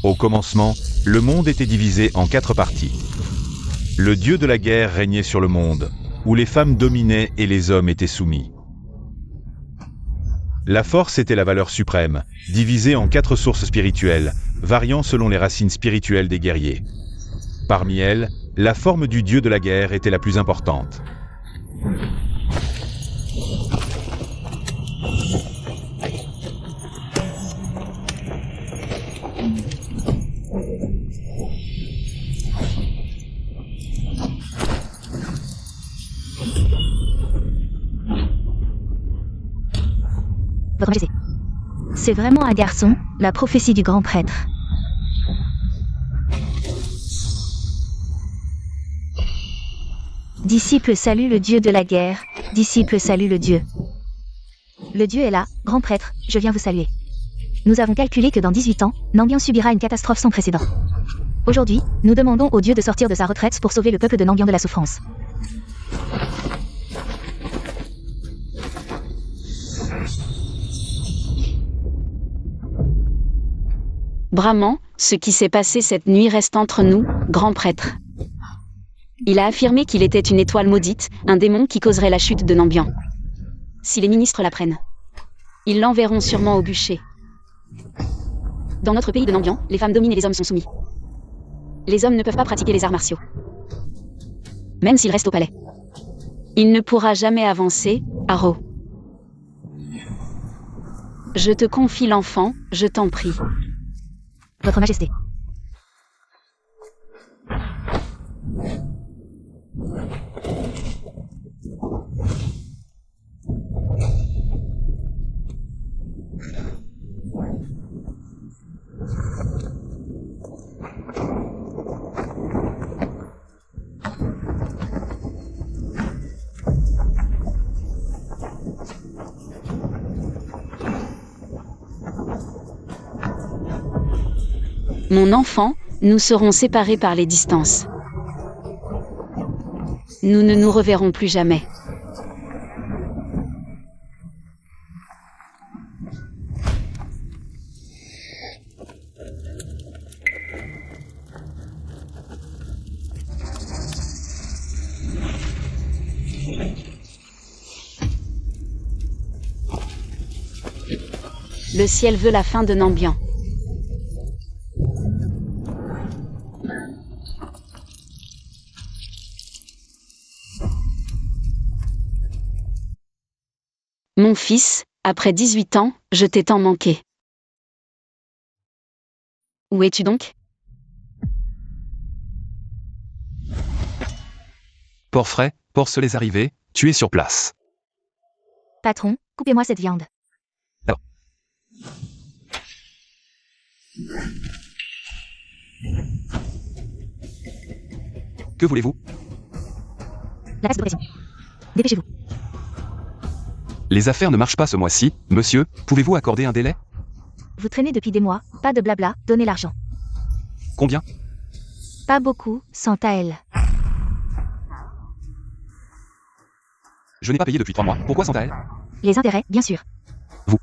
Au commencement, le monde était divisé en 4 parties. Le dieu de la guerre régnait sur le monde, où les femmes dominaient et les hommes étaient soumis. La force était la valeur suprême, divisée en 4 sources spirituelles, variant selon les racines spirituelles des guerriers. Parmi elles, la forme du dieu de la guerre était la plus importante. Votre Majesté. C'est vraiment un garçon, la prophétie du grand prêtre. Disciple salue le dieu de la guerre, disciple salue le dieu. Le dieu est là, grand prêtre, je viens vous saluer. Nous avons calculé que dans 18 ans, Nambian subira une catastrophe sans précédent. Aujourd'hui, nous demandons au dieu de sortir de sa retraite pour sauver le peuple de Nambian de la souffrance. Brahman, ce qui s'est passé cette nuit reste entre nous, grand prêtre. Il a affirmé qu'il était une étoile maudite, un démon qui causerait la chute de Nambian. Si les ministres l'apprennent, ils l'enverront sûrement au bûcher. Dans notre pays de Nambian, les femmes dominent et les hommes sont soumis. Les hommes ne peuvent pas pratiquer les arts martiaux. Même s'il reste au palais. Il ne pourra jamais avancer, Haro. Je te confie l'enfant, je t'en prie. Votre Majesté. Mon enfant, nous serons séparés par les distances. Nous ne nous reverrons plus jamais. Le ciel veut la fin de Nambian. Mon fils, après 18 ans, je t'ai tant manqué. Où es-tu donc? Port frais, porcelets arrivés, tu es sur place. Patron, coupez-moi cette viande. Ah. Que voulez-vous? La taxe de pression. Dépêchez-vous. Les affaires ne marchent pas ce mois-ci, monsieur, pouvez-vous accorder un délai? Vous traînez depuis des mois, pas de blabla, donnez l'argent. Combien? Pas beaucoup, 100 taels. Je n'ai pas payé depuis 3 mois, pourquoi 100 taels? Les intérêts, bien sûr. Je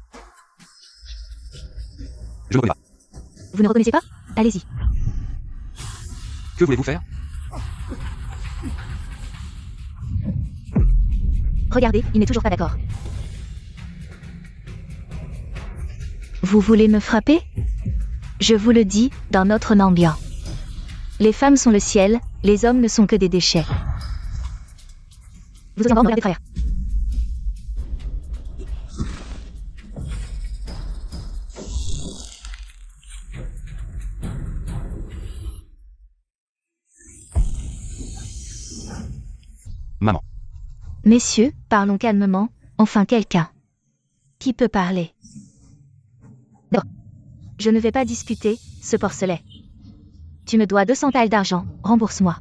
ne reconnais pas. Vous ne reconnaissez pas? Allez-y. Que voulez-vous faire? Regardez, il n'est toujours pas d'accord. Vous voulez me frapper? Je vous le dis, dans notre Nambian. Les femmes sont le ciel, les hommes ne sont que des déchets. Vous osez encore me regarder de travers. Maman. Messieurs, parlons calmement, enfin quelqu'un. Qui peut parler? Non. Je ne vais pas discuter, ce porcelet. Tu me dois 200 taels d'argent, rembourse-moi.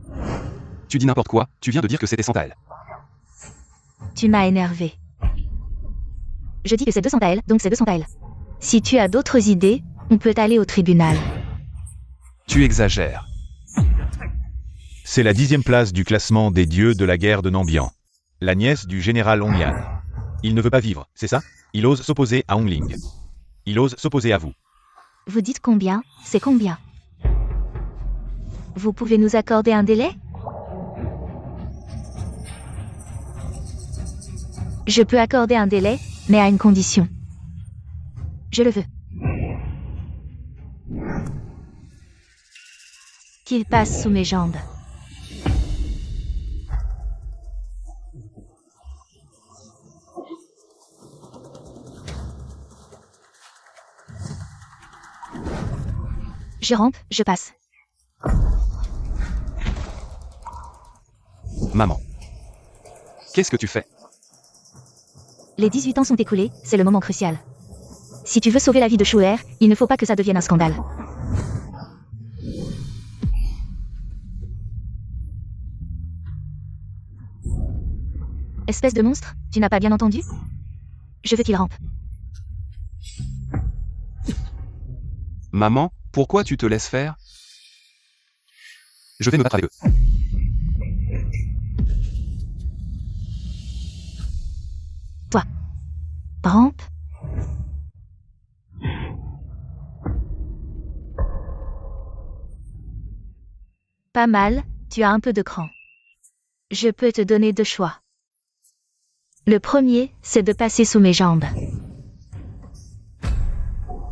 Tu dis n'importe quoi, tu viens de dire que c'était 100 taels. Tu m'as énervé. Je dis que c'est 200 taels, donc c'est 200 taels. Si tu as d'autres idées, on peut aller au tribunal. Tu exagères. C'est la 10e place du classement des dieux de la guerre de Nambian. La nièce du général Hongyan. Il ne veut pas vivre, c'est ça? Il ose s'opposer à Hongling. Il ose s'opposer à vous. Vous dites combien? C'est combien? Vous pouvez nous accorder un délai? Je peux accorder un délai, mais à une condition. Je le veux. Qu'il passe sous mes jambes. Je rampe, je passe. Maman. Qu'est-ce que tu fais? Les 18 ans sont écoulés, c'est le moment crucial. Si tu veux sauver la vie de Chouer, il ne faut pas que ça devienne un scandale. Espèce de monstre, tu n'as pas bien entendu? Je veux qu'il rampe. Maman, pourquoi tu te laisses faire? Je vais me battre avec eux. Toi. Rampe. Pas mal, tu as un peu de cran. Je peux te donner deux choix. Le premier, c'est de passer sous mes jambes.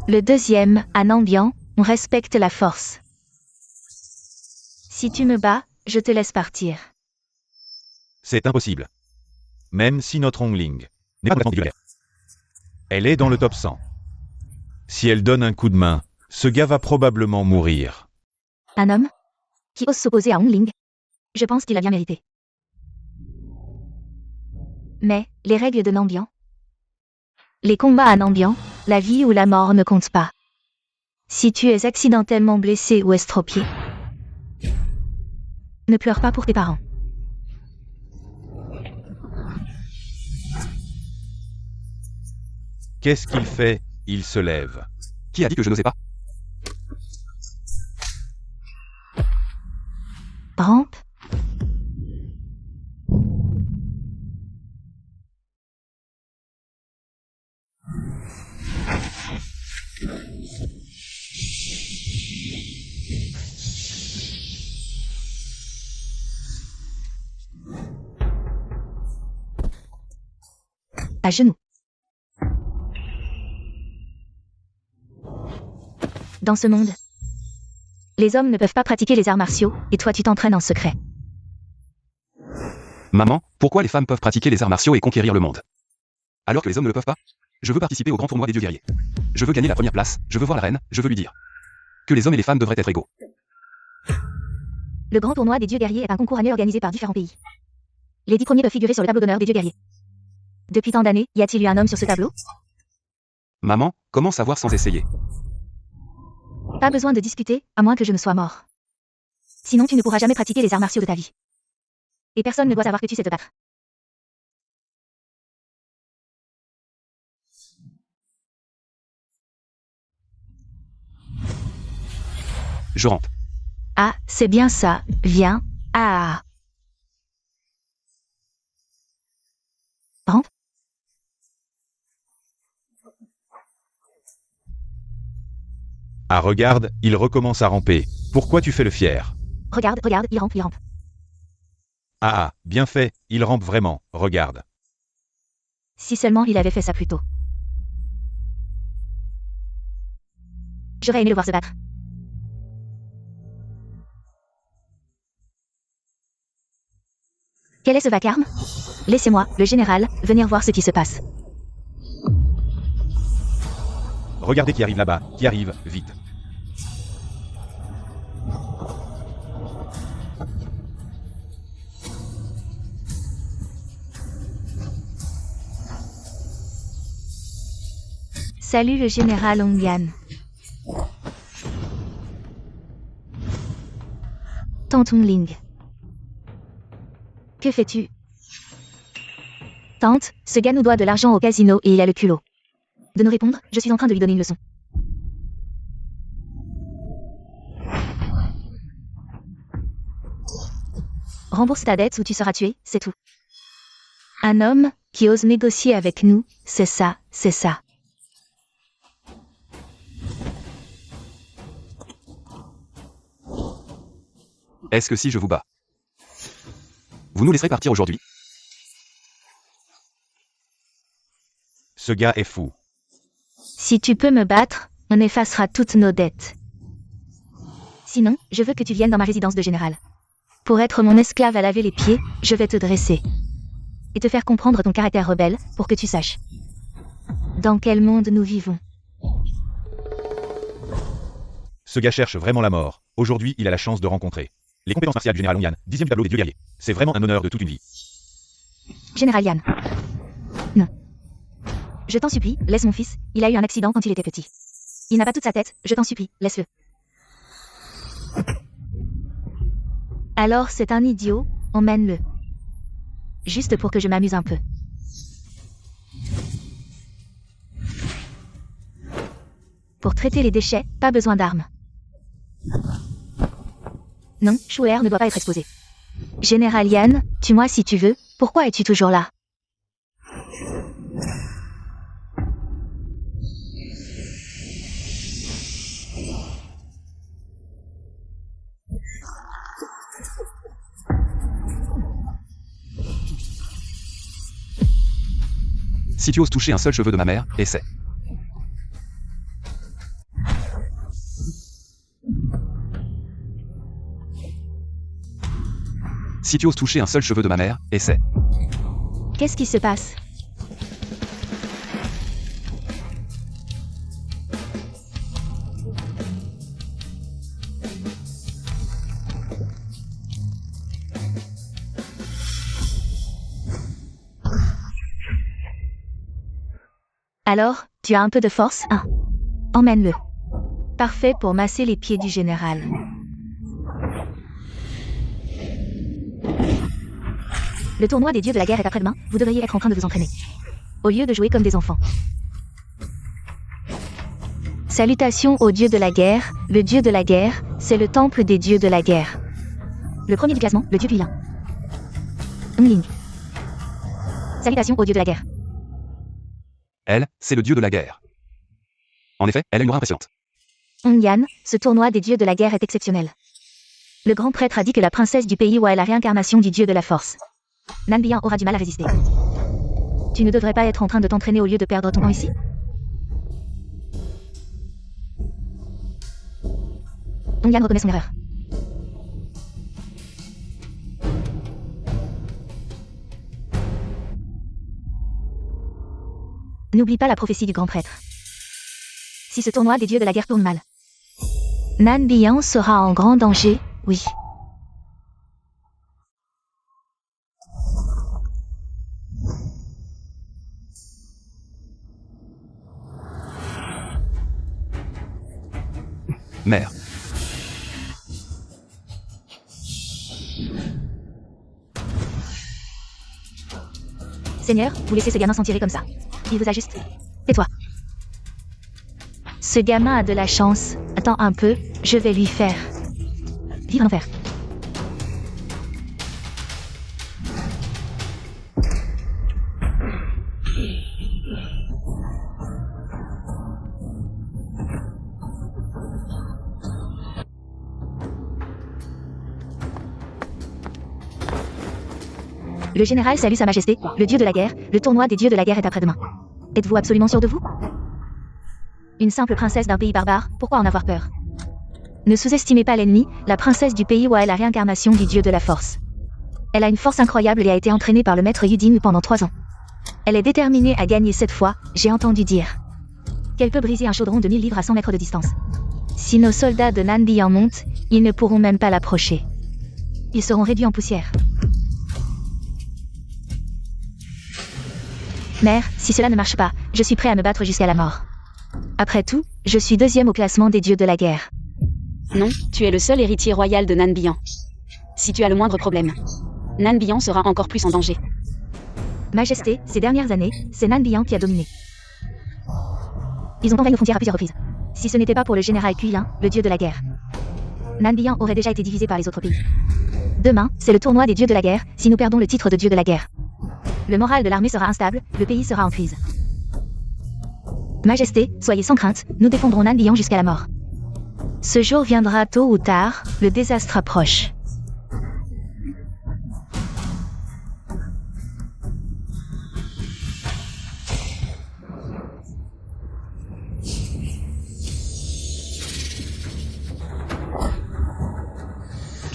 Le deuxième, à Nambian, on respecte la force. Si tu me bats, je te laisse partir. C'est impossible. Même si notre Hongling n'est pas complètement titulaire. Elle est dans le top 100. Si elle donne un coup de main, ce gars va probablement mourir. Un homme qui ose s'opposer à Hongling. Je pense qu'il a bien mérité. Mais, les règles de Nambian. Les combats à Nambian, la vie ou la mort ne comptent pas. Si tu es accidentellement blessé ou estropié, ne pleure pas pour tes parents. Qu'est-ce qu'il fait? Il se lève. Qui a dit que je n'osais pas? Rampe. À genoux. Dans ce monde, les hommes ne peuvent pas pratiquer les arts martiaux, et toi tu t'entraînes en secret. Maman, pourquoi les femmes peuvent pratiquer les arts martiaux et conquérir le monde? Alors que les hommes ne le peuvent pas? Je veux participer au grand tournoi des dieux guerriers. Je veux gagner la première place, je veux voir la reine, je veux lui dire que les hommes et les femmes devraient être égaux. Le grand tournoi des dieux guerriers est un concours annuel organisé par différents pays. Les 10 premiers peuvent figurer sur le tableau d'honneur des dieux guerriers. Depuis tant d'années, y a-t-il eu un homme sur ce tableau? Maman, comment savoir sans essayer? Pas besoin de discuter, à moins que je ne sois mort. Sinon tu ne pourras jamais pratiquer les arts martiaux de ta vie. Et personne ne doit savoir que tu sais te battre. Je rampe. Ah, c'est bien ça, viens. Ah. Rampe. Ah regarde, il recommence à ramper. Pourquoi tu fais le fier? Regarde, il rampe, il rampe. Ah, bien fait, il rampe vraiment, regarde. Si seulement il avait fait ça plus tôt. J'aurais aimé le voir se battre. Quel est ce vacarme? Laissez-moi, le général, venir voir ce qui se passe. Regardez qui arrive là-bas, qui arrive, vite. Salut le général Hongyan. Tante Hongling. Que fais-tu? Tante, ce gars nous doit de l'argent au casino et il a le culot de nous répondre, je suis en train de lui donner une leçon. Rembourse ta dette ou tu seras tué, c'est tout. Un homme qui ose négocier avec nous, c'est ça, c'est ça. Est-ce que si je vous bats, vous nous laisserez partir aujourd'hui? Ce gars est fou. Si tu peux me battre, on effacera toutes nos dettes. Sinon, je veux que tu viennes dans ma résidence de général. Pour être mon esclave à laver les pieds, je vais te dresser. Et te faire comprendre ton caractère rebelle, pour que tu saches. Dans quel monde nous vivons? Ce gars cherche vraiment la mort. Aujourd'hui, il a la chance de rencontrer les compétences martiales du général Ongyan, 10e tableau des dieux guerriers. C'est vraiment un honneur de toute une vie. Général Yan. Non. Je t'en supplie, laisse mon fils, il a eu un accident quand il était petit. Il n'a pas toute sa tête, je t'en supplie, laisse-le. Alors c'est un idiot, emmène-le. Juste pour que je m'amuse un peu. Pour traiter les déchets, pas besoin d'armes. Non, Shu'er ne doit pas être exposé. Général Yan, tue-moi si tu veux, pourquoi es-tu toujours là? Si tu oses toucher un seul cheveu de ma mère, essaie. Si tu oses toucher un seul cheveu de ma mère, essaie. Qu'est-ce qui se passe? Alors, tu as un peu de force, hein? Emmène-le. Parfait pour masser les pieds du général. Le tournoi des dieux de la guerre est après-demain, vous devriez être en train de vous entraîner. Au lieu de jouer comme des enfants. Salutations au dieu de la guerre, le dieu de la guerre, c'est le temple des dieux de la guerre. Le premier du classement, le dieu vilain. Ongling. Salutations au dieu de la guerre. Elle, c'est le dieu de la guerre. En effet, elle a une aura impressionnante. Ongyan, ce tournoi des dieux de la guerre est exceptionnel. Le grand prêtre a dit que la princesse du pays Wa est la réincarnation du dieu de la force. Nanbiyan aura du mal à résister. Tu ne devrais pas être en train de t'entraîner au lieu de perdre ton temps ici? Ongyan reconnaît son erreur. N'oublie pas la prophétie du grand prêtre. Si ce tournoi des dieux de la guerre tourne mal, Nanbiyan sera en grand danger, oui. Mère. Seigneur, vous laissez ce gamin s'en tirer comme ça. Il vous a juste... Tais-toi. Ce gamin a de la chance. Attends un peu, je vais lui faire... vivre un enfer. Le général salue sa majesté, le dieu de la guerre, le tournoi des dieux de la guerre est après-demain. Êtes-vous absolument sûr de vous? Une simple princesse d'un pays barbare, pourquoi en avoir peur? Ne sous-estimez pas l'ennemi, la princesse du pays Wa est la réincarnation du dieu de la force. Elle a une force incroyable et a été entraînée par le maître Yudin pendant 3 ans. Elle est déterminée à gagner cette fois, j'ai entendu dire. Qu'elle peut briser un chaudron de 1000 livres à 100 mètres de distance. Si nos soldats de Nanbiyan montent, ils ne pourront même pas l'approcher. Ils seront réduits en poussière. Mère, si cela ne marche pas, je suis prêt à me battre jusqu'à la mort. Après tout, je suis 2e au classement des dieux de la guerre. Non, tu es le seul héritier royal de Nanbiyan. Si tu as le moindre problème, Nanbiyan sera encore plus en danger. Majesté, ces dernières années, c'est Nanbiyan qui a dominé. Ils ont envahi nos frontières à plusieurs reprises. Si ce n'était pas pour le général Kuilin, le dieu de la guerre, Nanbiyan aurait déjà été divisé par les autres pays. Demain, c'est le tournoi des dieux de la guerre, si nous perdons le titre de dieu de la guerre. Le moral de l'armée sera instable, le pays sera en crise. Majesté, soyez sans crainte, nous défendrons Nanbiyan jusqu'à la mort. Ce jour viendra tôt ou tard, le désastre approche.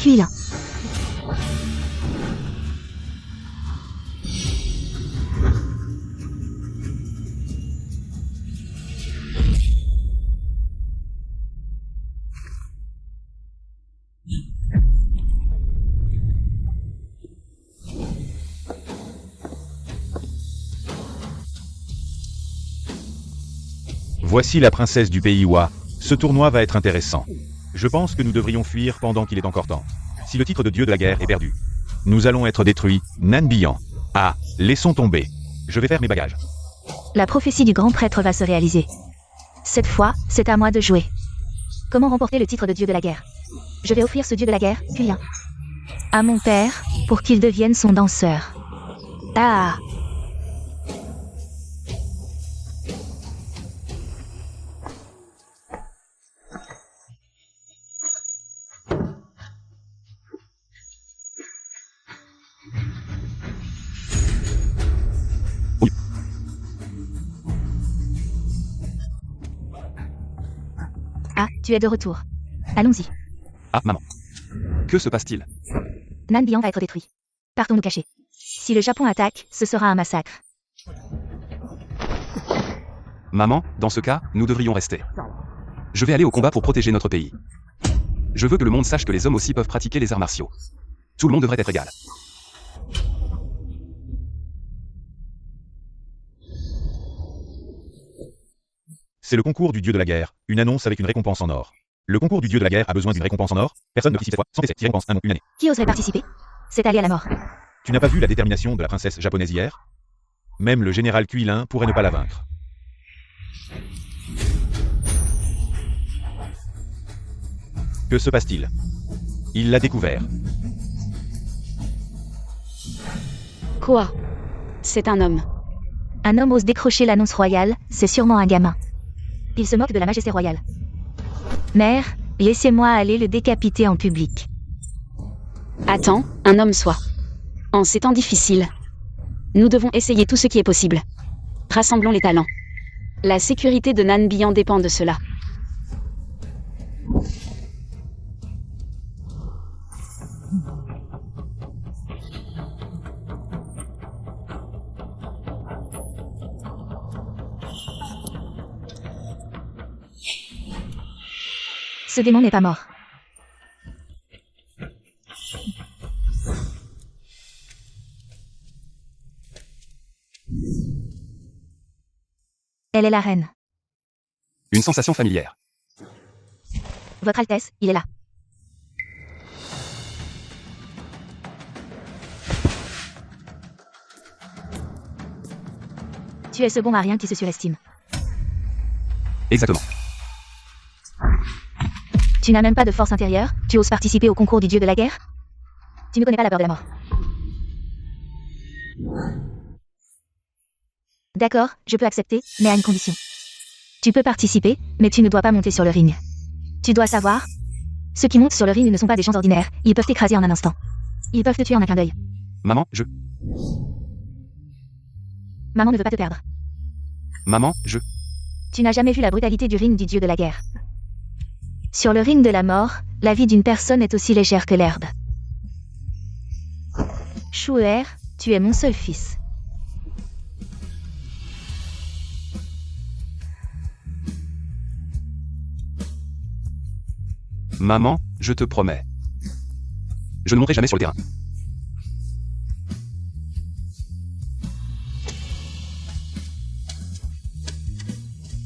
QI1. Voici la princesse du pays Wa. Ce tournoi va être intéressant. Je pense que nous devrions fuir pendant qu'il est encore temps. Si le titre de dieu de la guerre est perdu, nous allons être détruits. Nan Bian. Ah, laissons tomber. Je vais faire mes bagages. La prophétie du grand prêtre va se réaliser. Cette fois, c'est à moi de jouer. Comment remporter le titre de dieu de la guerre? Je vais offrir ce dieu de la guerre, QI1, à mon père, pour qu'il devienne son danseur. Ah! Ah, tu es de retour. Allons-y. Ah, maman. Que se passe-t-il? Nan Bian va être détruit. Partons nous cacher. Si le Japon attaque, ce sera un massacre. Maman, dans ce cas, nous devrions rester. Je vais aller au combat pour protéger notre pays. Je veux que le monde sache que les hommes aussi peuvent pratiquer les arts martiaux. Tout le monde devrait être égal. C'est le concours du dieu de la guerre, une annonce avec une récompense en or. Le concours du dieu de la guerre a besoin d'une récompense en or. Personne ne participe cette fois, sans essai, si récompense, un nom, une année. Qui oserait participer? C'est aller à la mort. Tu n'as pas vu la détermination de la princesse japonaise hier? Même le général QI1 pourrait ne pas la vaincre. Que se passe-t-il? Il l'a découvert. Quoi? C'est un homme. Un homme ose décrocher l'annonce royale, c'est sûrement un gamin. Il se moque de la majesté royale. Mère, laissez-moi aller le décapiter en public. Attends, un homme soit. En ces temps difficiles, nous devons essayer tout ce qui est possible. Rassemblons les talents. La sécurité de Nan Bian dépend de cela. Ce démon n'est pas mort. Elle est la reine. Une sensation familière. Votre Altesse, il est là. Tu es ce bon marien qui se surestime. Exactement. Tu n'as même pas de force intérieure, tu oses participer au concours du dieu de la guerre? Tu ne connais pas la peur de la mort. D'accord, je peux accepter, mais à une condition. Tu peux participer, mais tu ne dois pas monter sur le ring. Tu dois savoir, ceux qui montent sur le ring ne sont pas des gens ordinaires, ils peuvent t'écraser en un instant. Ils peuvent te tuer en un clin d'œil. Maman, Maman ne veut pas te perdre. Maman, Tu n'as jamais vu la brutalité du ring du dieu de la guerre. Sur le ring de la mort, la vie d'une personne est aussi légère que l'herbe. Shu'er, tu es mon seul fils. Maman, je te promets. Je ne monterai jamais sur le terrain.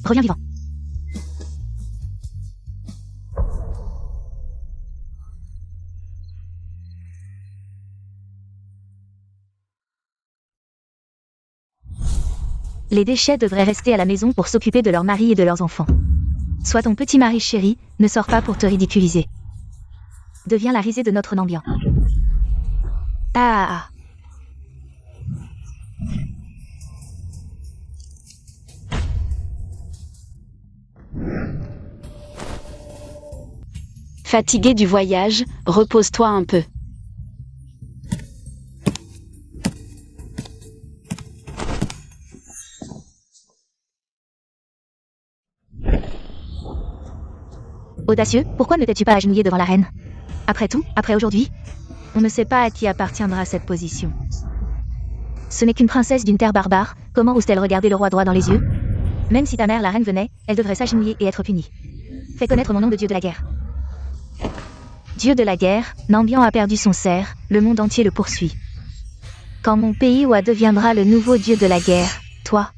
Reviens vivant. Les déchets devraient rester à la maison pour s'occuper de leur mari et de leurs enfants. Sois ton petit mari chéri, ne sors pas pour te ridiculiser. Deviens la risée de notre Nambian. Ah. Fatigué du voyage, repose-toi un peu. Audacieux, pourquoi ne t'es-tu pas agenouillé devant la reine? Après tout, après aujourd'hui, on ne sait pas à qui appartiendra cette position. Ce n'est qu'une princesse d'une terre barbare, comment ose-t-elle regarder le roi droit dans les yeux? Même si ta mère la reine venait, elle devrait s'agenouiller et être punie. Fais connaître mon nom de dieu de la guerre. Dieu de la guerre, Nambian a perdu son cerf, le monde entier le poursuit. Quand mon pays Wa deviendra le nouveau dieu de la guerre, toi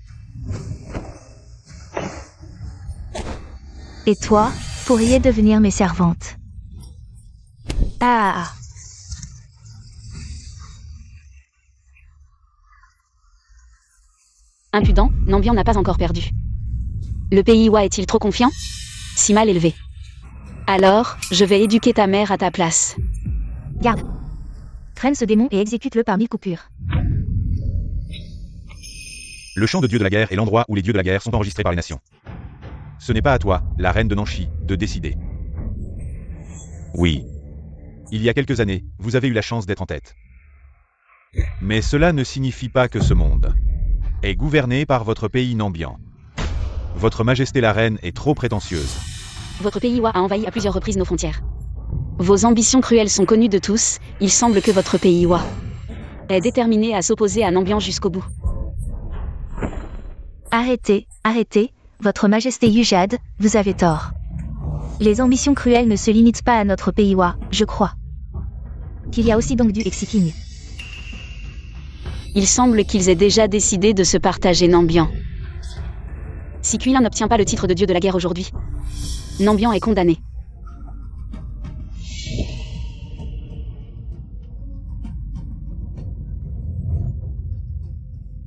et toi, pourriez devenir mes servantes. Ah. Impudent, Nambian n'a pas encore perdu. Le pays Wa est-il trop confiant? Si mal élevé. Alors, je vais éduquer ta mère à ta place. Garde. Traîne ce démon et exécute-le par 1000 coupures. Le champ de dieu de la guerre est l'endroit où les dieux de la guerre sont enregistrés par les nations. Ce n'est pas à toi, la reine de Nanshi, de décider. Oui. Il y a quelques années, vous avez eu la chance d'être en tête. Mais cela ne signifie pas que ce monde est gouverné par votre pays Nambian. Votre majesté la reine est trop prétentieuse. Votre pays Wa a envahi à plusieurs reprises nos frontières. Vos ambitions cruelles sont connues de tous, il semble que votre pays Wa est déterminé à s'opposer à Nambian jusqu'au bout. Arrêtez, arrêtez, votre majesté Yujad, vous avez tort. Les ambitions cruelles ne se limitent pas à notre pays Wa, je crois. Qu'il y a aussi donc du Exiking. Il semble qu'ils aient déjà décidé de se partager Nambian. Si Kuilin n'obtient pas le titre de dieu de la guerre aujourd'hui, Nambian est condamné.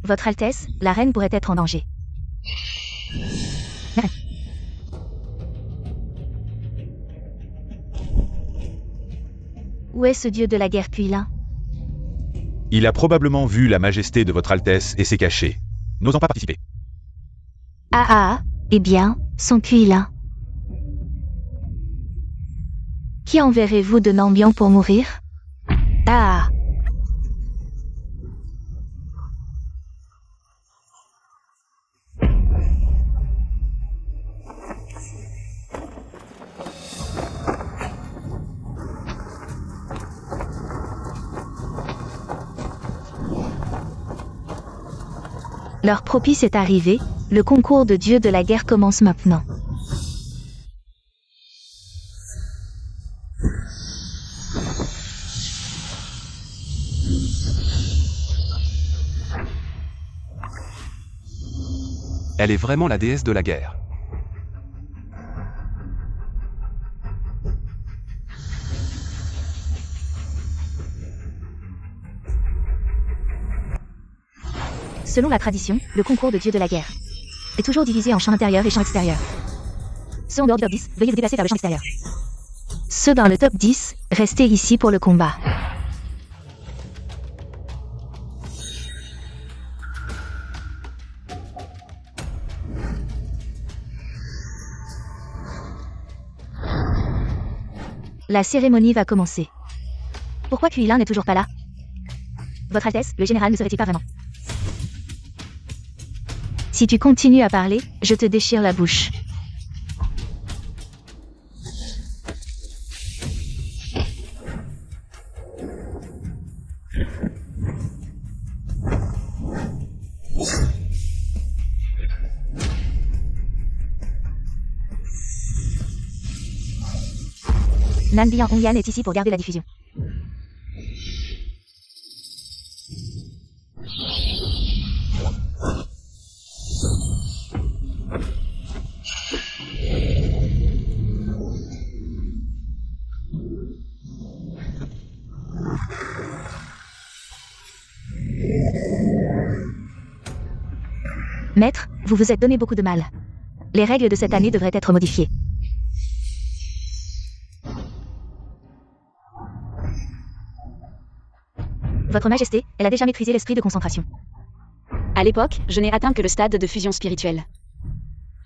Votre Altesse, la reine pourrait être en danger. Où est ce dieu de la guerre Kuilin? Il a probablement vu la majesté de votre Altesse et s'est caché, n'osant pas participer. Eh bien, son Kuilin. Qui enverrez-vous de Nambian pour mourir? L'heure propice est arrivée, le concours de dieux de la guerre commence maintenant. Elle est vraiment la déesse de la guerre. Selon la tradition, le concours de dieux de la guerre est toujours divisé en champ intérieur et champ extérieur. Ceux en dehors du top 10, veuillez vous déplacer vers le champ extérieur. Ceux dans le top 10, restez ici pour le combat. La cérémonie va commencer. Pourquoi Kuilin n'est toujours pas là? Votre Altesse, le général ne serait-il pas vraiment? Si tu continues à parler, je te déchire la bouche. Nambian Hongyan est ici pour garder la diffusion. Maître, vous vous êtes donné beaucoup de mal. Les règles de cette année devraient être modifiées. Votre Majesté, elle a déjà maîtrisé l'esprit de concentration. À l'époque, je n'ai atteint que le stade de fusion spirituelle.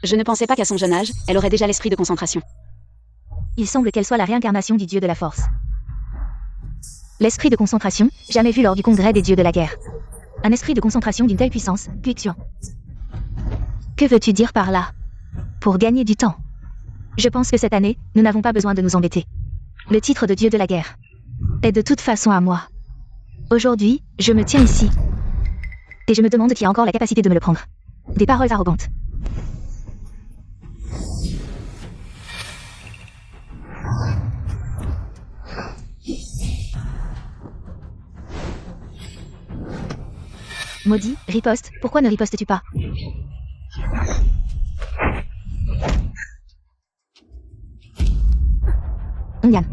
Je ne pensais pas qu'à son jeune âge, elle aurait déjà l'esprit de concentration. Il semble qu'elle soit la réincarnation du dieu de la force. L'esprit de concentration, jamais vu lors du congrès des dieux de la guerre. Un esprit de concentration d'une telle puissance, Puixian. Que veux-tu dire par là? Pour gagner du temps. Je pense que cette année, nous n'avons pas besoin de nous embêter. le titre de dieu de la guerre, est de toute façon à moi. Aujourd'hui, je me tiens ici. Et je me demande qui a encore la capacité de me le prendre. Des paroles arrogantes. Maudit, riposte, pourquoi ne ripostes-tu pas? Onyan.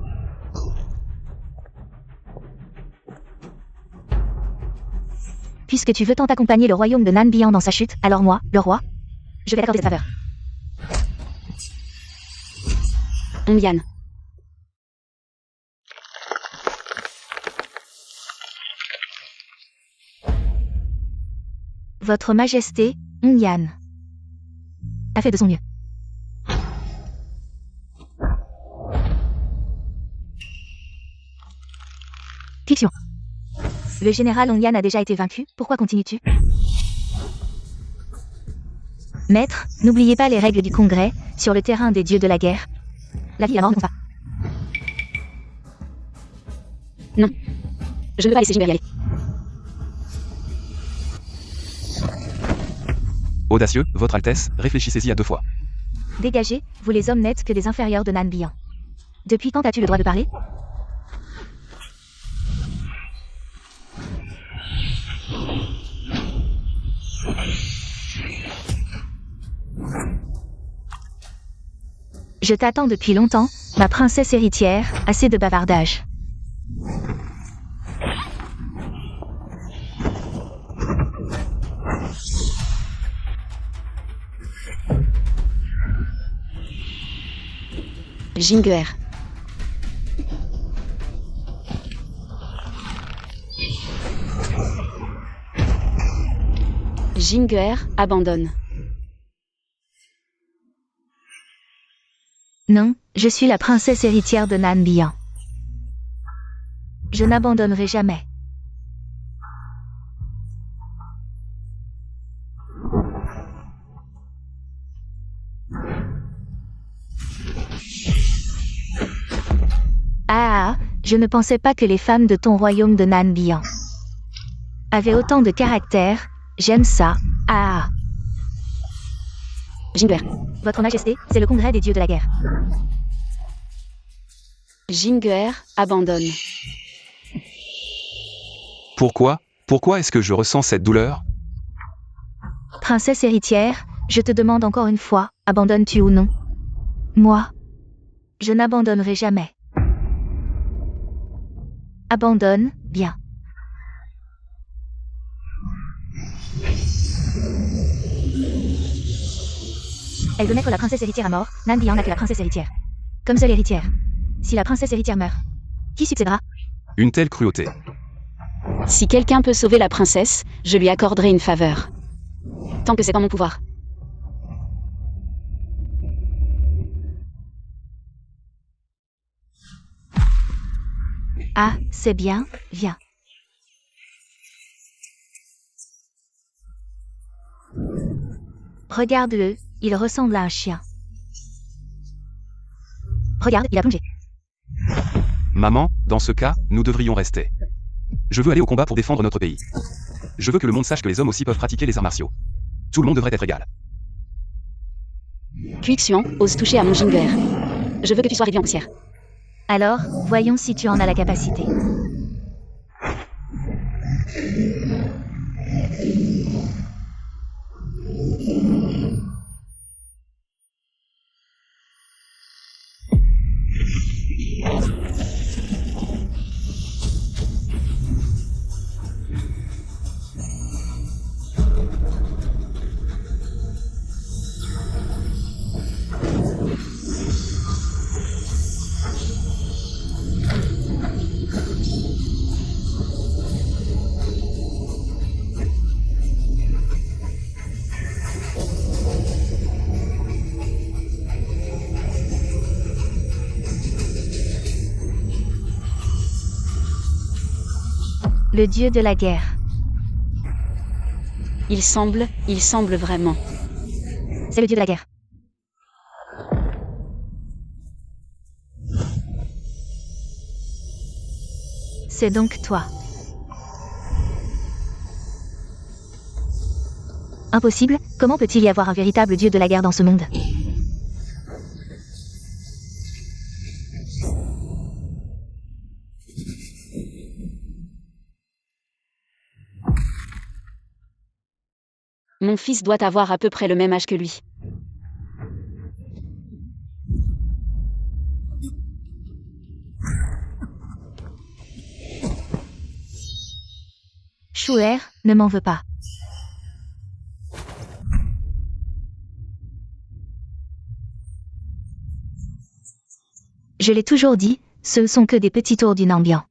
Puisque tu veux tant accompagner le royaume de Nanbian dans sa chute, alors moi, le roi, je vais t'accorder cette faveur. Onyan. Votre Majesté, Onyan, a fait de son mieux. Fiction. Le général Onyan a déjà été vaincu, pourquoi continues-tu? Maître, n'oubliez pas les règles du congrès, sur le terrain des dieux de la guerre. La vie et la mort ne comptent pas. Non. Je ne veux pas laisser Jimber y aller. Audacieux, votre Altesse, réfléchissez-y à 2 fois. Dégagez, vous les hommes n'êtes que des inférieurs de Nanbian. Depuis quand as-tu le droit de parler? Je t'attends depuis longtemps, ma princesse héritière, assez de bavardage. Jinguer. Jinguer abandonne. Non, je suis la princesse héritière de Nanbian. Je n'abandonnerai jamais. Ah, je ne pensais pas que les femmes de ton royaume de Nanbian avaient autant de caractère. J'aime ça. Ah. Jinguer. Votre Majesté, c'est le congrès des dieux de la guerre. Jinguer abandonne. Pourquoi est-ce que je ressens cette douleur? Princesse héritière, je te demande encore une fois, abandonnes-tu ou non? Moi, je n'abandonnerai jamais. Abandonne, bien. Elle veut mettre la princesse héritière à mort, Nanbian n'a que la princesse héritière. Comme seule héritière. Si la princesse héritière meurt, qui succédera? Une telle cruauté. Si quelqu'un peut sauver la princesse, je lui accorderai une faveur. Tant que c'est en mon pouvoir. Ah, c'est bien, viens. Regarde-le, il ressemble à un chien. Regarde, il a plongé. Maman, dans ce cas, nous devrions rester. Je veux aller au combat pour défendre notre pays. Je veux que le monde sache que les hommes aussi peuvent pratiquer les arts martiaux. Tout le monde devrait être égal. Kuixian ose toucher à mon Jinguer. Je veux que tu sois réduit en poussière. Alors, voyons si tu en as la capacité. Le dieu de la guerre. Il semble vraiment. C'est le dieu de la guerre. C'est donc toi. Impossible, comment peut-il y avoir un véritable dieu de la guerre dans ce monde? Mon fils doit avoir à peu près le même âge que lui. Shuer, ne m'en veux pas. Je l'ai toujours dit, ce sont que des petits tours du Nambian.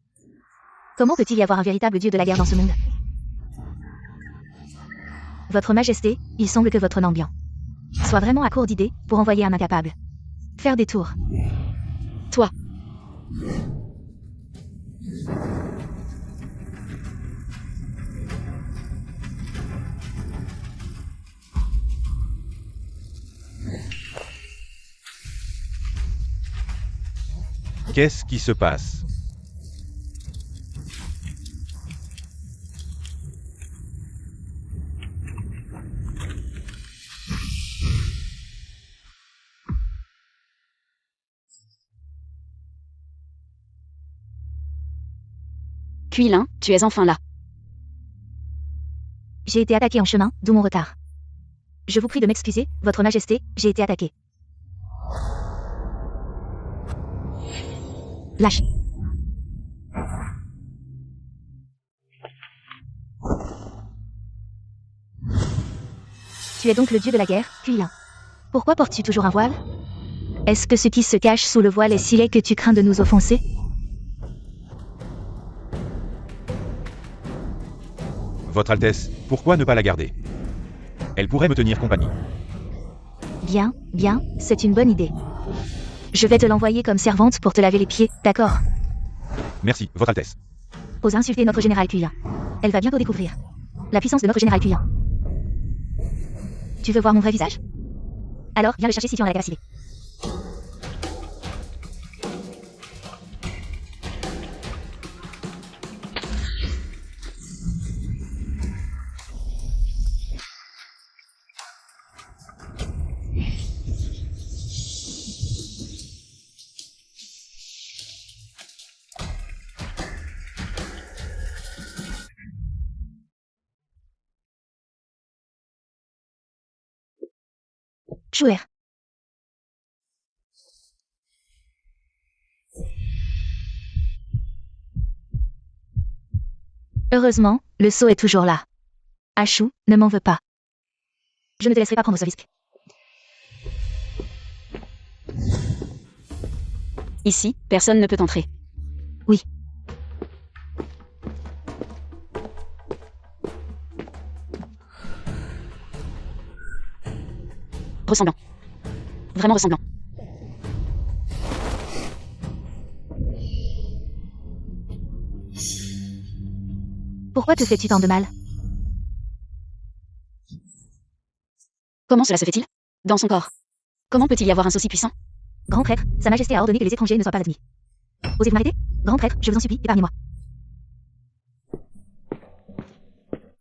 Comment peut-il y avoir un véritable dieu de la guerre dans ce monde? Votre Majesté, il semble que votre Nambian soit vraiment à court d'idées pour envoyer un incapable faire des tours. Toi. Qu'est-ce qui se passe? Cuilin, tu es enfin là. J'ai été attaqué en chemin, d'où mon retard. Je vous prie de m'excuser, votre Majesté, j'ai été attaqué. Lâche. Tu es donc le dieu de la guerre, Cuilin. Pourquoi portes-tu toujours un voile? Est-ce que ce qui se cache sous le voile est si laid que tu crains de nous offenser? Votre Altesse, pourquoi ne pas la garder? Elle pourrait me tenir compagnie. Bien, bien, c'est une bonne idée. Je vais te l'envoyer comme servante pour te laver les pieds, d'accord? Merci, Votre Altesse. Ose insulter notre général Cuilin. Elle va bientôt découvrir la puissance de notre général Cuilin. Tu veux voir mon vrai visage? Alors, viens le chercher si tu en as la capacité. Shuer. Heureusement, le sceau est toujours là. Ashu, ne m'en veux pas. Je ne te laisserai pas prendre ce risque. Ici, personne ne peut entrer. Oui. Ressemblant. Vraiment ressemblant. Pourquoi te fais-tu tant de mal? Comment cela se fait-il? Dans son corps. Comment peut-il y avoir un sceau si puissant? Grand prêtre, Sa Majesté a ordonné que les étrangers ne soient pas admis. Osez-vous m'arrêter? Grand prêtre, je vous en supplie, épargnez-moi.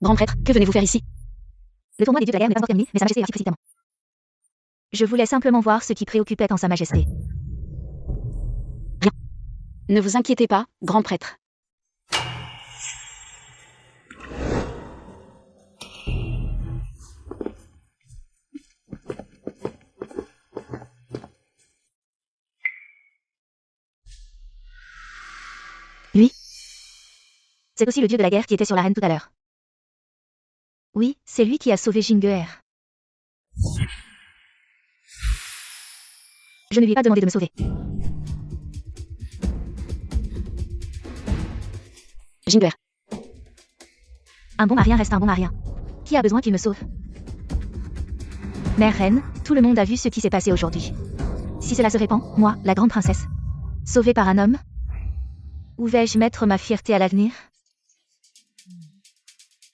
Grand prêtre, que venez-vous faire ici? Le tournoi des dieux de la guerre n'est pas encore terminé, mais Sa Majesté est partie précipitamment. Je voulais simplement voir ce qui préoccupait en Sa Majesté. Rien. Ne vous inquiétez pas, grand prêtre. Lui? C'est aussi le dieu de la guerre qui était sur l'arène tout à l'heure. Oui, c'est lui qui a sauvé Jingeer. Je ne lui ai pas demandé de me sauver. Jingeer. Un bon marien reste un bon marien. Qui a besoin qu'il me sauve? Mère reine, tout le monde a vu ce qui s'est passé aujourd'hui. Si cela se répand, moi, la grande princesse, sauvée par un homme, où vais-je mettre ma fierté à l'avenir?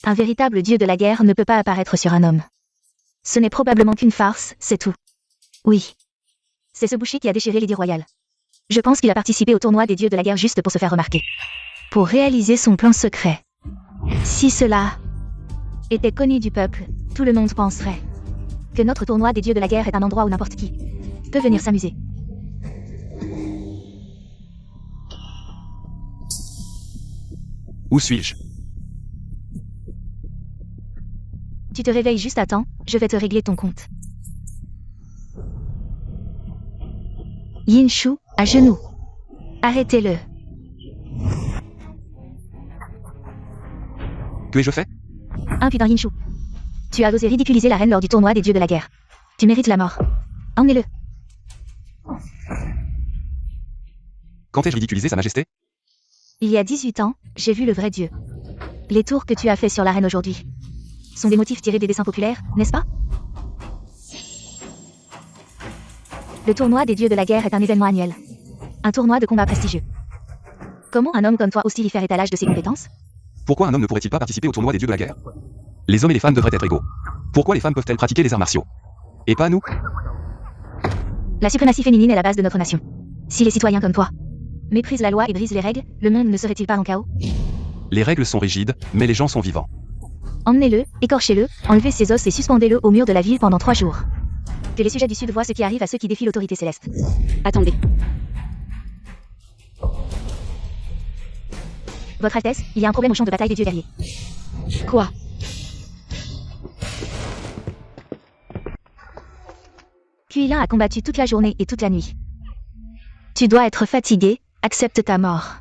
Un véritable dieu de la guerre ne peut pas apparaître sur un homme. Ce n'est probablement qu'une farce, c'est tout. Oui. C'est ce boucher qui a déchiré l'idée royale. Je pense qu'il a participé au tournoi des dieux de la guerre juste pour se faire remarquer. pour réaliser son plan secret. Si cela était connu du peuple, tout le monde penserait que notre tournoi des dieux de la guerre est un endroit où n'importe qui peut venir s'amuser. Où suis-je? Tu te réveilles juste à temps, je vais te régler ton compte. Yinshu, à genoux. Arrêtez-le. Que ai-je fait? Impudent Yinshu. Tu as osé ridiculiser la reine lors du tournoi des dieux de la guerre. Tu mérites la mort. Emmenez-le. Quand ai-je ridiculisé Sa Majesté? Il y a 18 ans, j'ai vu le vrai dieu. Les tours que tu as fait sur la reine aujourd'hui sont des motifs tirés des dessins populaires, n'est-ce pas? Le tournoi des dieux de la guerre est un événement annuel. Un tournoi de combat prestigieux. Comment un homme comme toi ose-t-il y faire étalage de ses compétences? Pourquoi un homme ne pourrait-il pas participer au tournoi des dieux de la guerre? Les hommes et les femmes devraient être égaux. Pourquoi les femmes peuvent-elles pratiquer les arts martiaux? Et pas nous? La suprématie féminine est la base de notre nation. Si les citoyens comme toi méprisent la loi et brisent les règles, le monde ne serait-il pas en chaos? Les règles sont rigides, mais les gens sont vivants. Emmenez-le, écorchez-le, enlevez ses os et suspendez-le au mur de la ville pendant 3 jours. Que les sujets du Sud voient ce qui arrive à ceux qui défient l'autorité céleste. Attendez. Votre Altesse, il y a un problème au champ de bataille des dieux guerriers. Quoi? Kuilin a combattu toute la journée et toute la nuit. Tu dois être fatigué, accepte ta mort.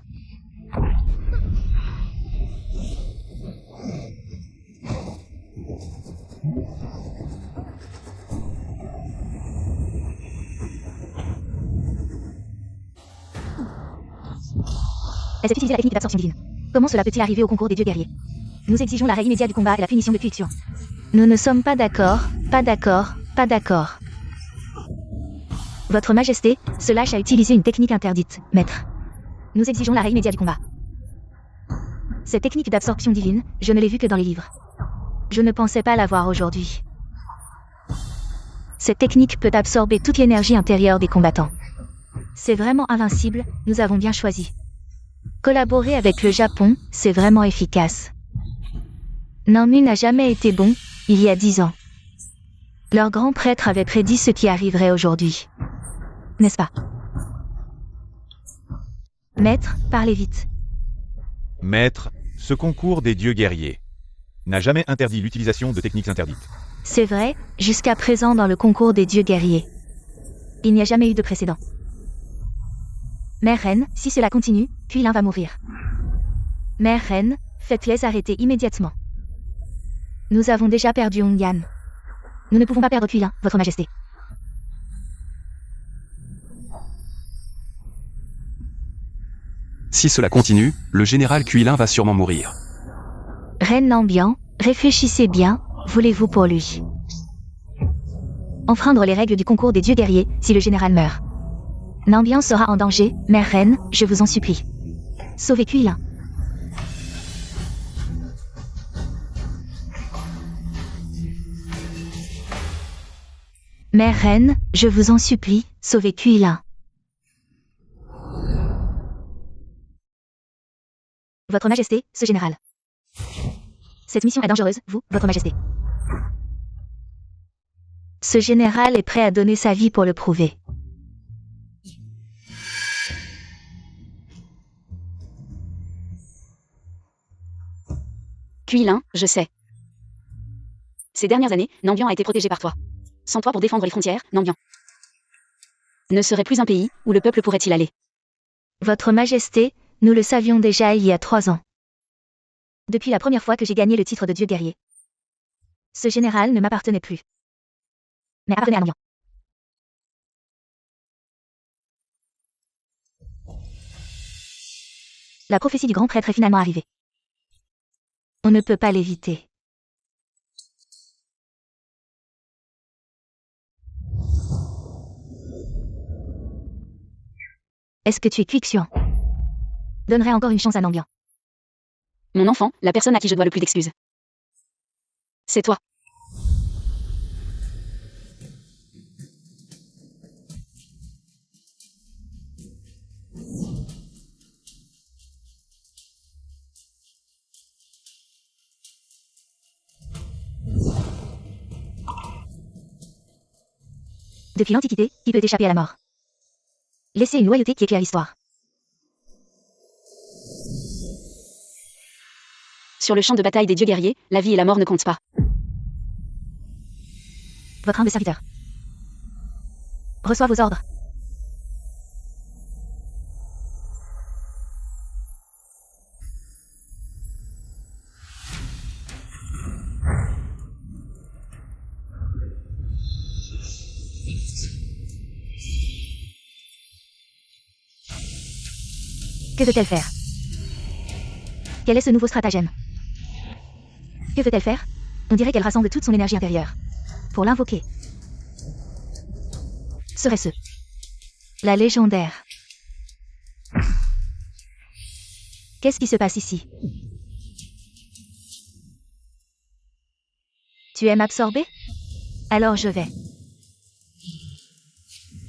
Elle sait utiliser la technique d'absorption divine. Comment cela peut-il arriver au concours des dieux guerriers? Nous exigeons l'arrêt immédiat du combat et la punition de Kuixuan. Nous ne sommes pas d'accord, pas d'accord, pas d'accord. Votre Majesté, ce lâche a utilisé une technique interdite, maître. Nous exigeons l'arrêt immédiat du combat. Cette technique d'absorption divine, je ne l'ai vue que dans les livres. Je ne pensais pas la voir aujourd'hui. Cette technique peut absorber toute l'énergie intérieure des combattants. C'est vraiment invincible, nous avons bien choisi. Collaborer avec le Japon, c'est vraiment efficace. Nanmu n'a jamais été bon, il y a 10 ans. Leur grand prêtre avait prédit ce qui arriverait aujourd'hui. N'est-ce pas? Maître, parlez vite. Maître, ce concours des dieux guerriers n'a jamais interdit l'utilisation de techniques interdites. C'est vrai, jusqu'à présent dans le concours des dieux guerriers. Il n'y a jamais eu de précédent. Mère Reine, si cela continue, Kuilin va mourir. Mère Reine, faites-les arrêter immédiatement. Nous avons déjà perdu Hongyan. Nous ne pouvons pas perdre Kuilin, Votre Majesté. Si cela continue, le général Kuilin va sûrement mourir. Reine Nambian, réfléchissez bien, voulez-vous pour lui enfreindre les règles du concours des dieux guerriers si le général meurt? Nambian sera en danger, Mère Reine, je vous en supplie. Sauvez Kuilin. Mère Reine, je vous en supplie, sauvez Kuilin. Votre Majesté, ce général. Cette mission est dangereuse, vous, Votre Majesté. Ce général est prêt à donner sa vie pour le prouver. Kuilin, je sais. Ces dernières années, Nambian a été protégé par toi. Sans toi pour défendre les frontières, Nambian ne serait plus un pays où le peuple pourrait-il aller. Votre Majesté, nous le savions déjà il y a 3 ans. Depuis la première fois que j'ai gagné le titre de dieu guerrier. Ce général ne m'appartenait plus. Mais appartenait à Nambian. La prophétie du grand prêtre est finalement arrivée. On ne peut pas l'éviter. Est-ce que tu es Kuixuan? Donnerai encore une chance à Nambian. Mon enfant, la personne à qui je dois le plus d'excuses. C'est toi. depuis l'Antiquité, qui peut échapper à la mort. Laissez une loyauté qui éclaire l'histoire. Sur le champ de bataille des dieux guerriers, la vie et la mort ne comptent pas. Votre humble serviteur reçoit vos ordres. Que veut-elle faire? Quel est ce nouveau stratagème? Que veut-elle faire? On dirait qu'elle rassemble toute son énergie intérieure. Pour l'invoquer. Serait-ce la légendaire? Qu'est-ce qui se passe ici? Tu aimes absorber? Alors je vais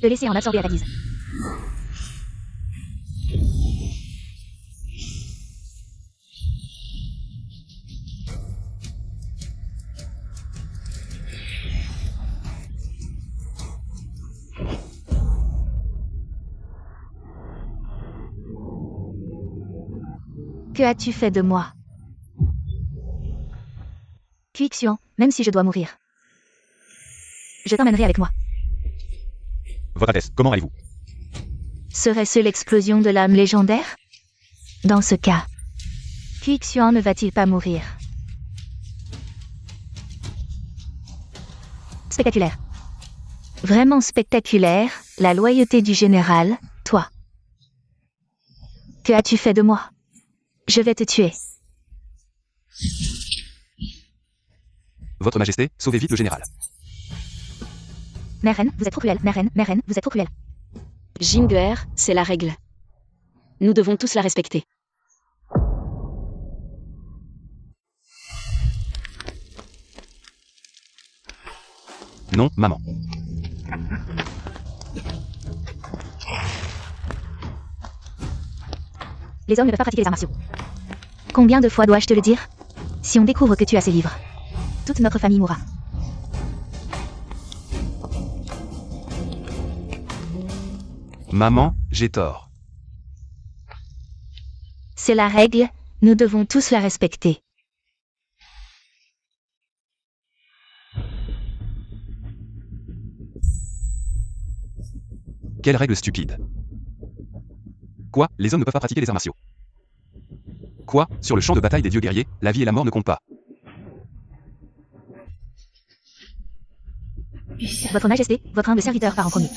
te laisser en absorber à ta guise. Que as-tu fait de moi? Quixian, même si je dois mourir, je t'emmènerai avec moi. Votre Altesse, comment allez-vous? Serait-ce l'explosion de l'âme légendaire? Dans ce cas, Quixian ne va-t-il pas mourir? Spectaculaire. Vraiment spectaculaire, la loyauté du général, toi. Que as-tu fait de moi? Je vais te tuer. Votre Majesté, sauvez vite le général. Mère reine, vous êtes trop cruelle. Mère reine, vous êtes trop cruelle. Jinguer, c'est la règle. Nous devons tous la respecter. Non, maman. Les hommes ne peuvent pas pratiquer les arts martiaux. Combien de fois dois-je te le dire? Si on découvre que tu as ces livres, toute notre famille mourra. Maman, j'ai tort. C'est la règle, nous devons tous la respecter. Quelle règle stupide. Quoi? Les hommes ne peuvent pas pratiquer les arts martiaux. Quoi? Sur le champ de bataille des dieux guerriers, la vie et la mort ne comptent pas. Votre Majesté, votre humble serviteur part en premier.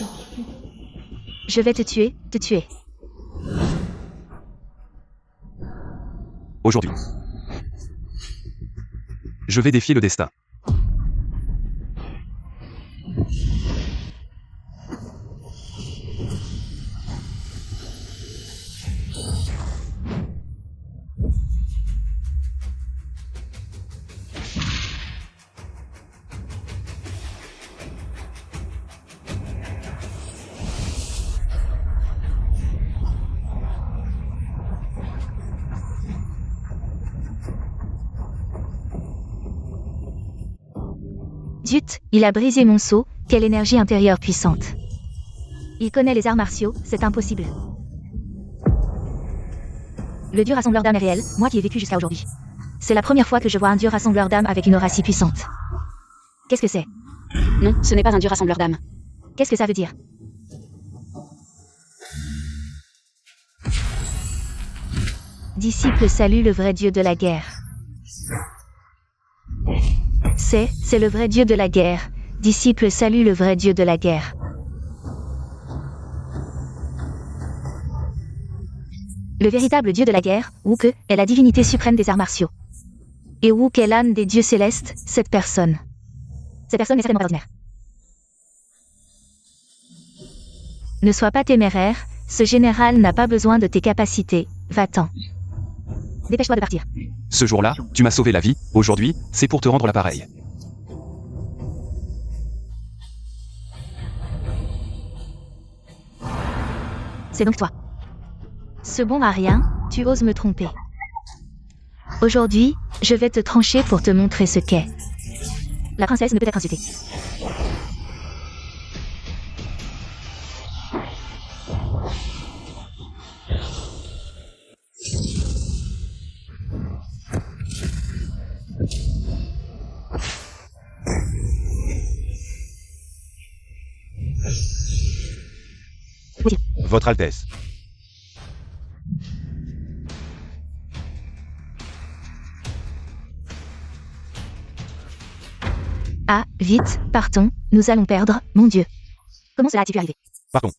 Je vais te tuer, te tuer. Aujourd'hui. Je vais défier le destin. Zut, il a brisé mon sceau, quelle énergie intérieure puissante. Il connaît les arts martiaux, c'est impossible. Le dieu rassembleur d'âmes est réel, moi qui ai vécu jusqu'à aujourd'hui. C'est la première fois que je vois un dieu rassembleur d'âmes avec une aura si puissante. Qu'est-ce que c'est? Non, ce n'est pas un dieu rassembleur d'âmes. Qu'est-ce que ça veut dire? Disciple salue le vrai dieu de la guerre. C'est le vrai dieu de la guerre. Disciple salue le vrai dieu de la guerre. Le véritable dieu de la guerre, Wuke, est la divinité suprême des arts martiaux. Et Wuke est l'âme des dieux célestes, cette personne. Cette personne est certainement pas ordinaire. Ne sois pas téméraire, ce général n'a pas besoin de tes capacités, va-t'en. Dépêche-toi de partir. Ce jour-là, tu m'as sauvé la vie, aujourd'hui, c'est pour te rendre l'appareil. C'est donc toi. Ce bon à rien, tu oses me tromper. Aujourd'hui, je vais te trancher pour te montrer ce qu'est. La princesse ne peut être insultée. Votre Altesse. Ah, vite, partons, nous allons perdre, mon Dieu. Comment cela a-t-il pu arriver? Partons.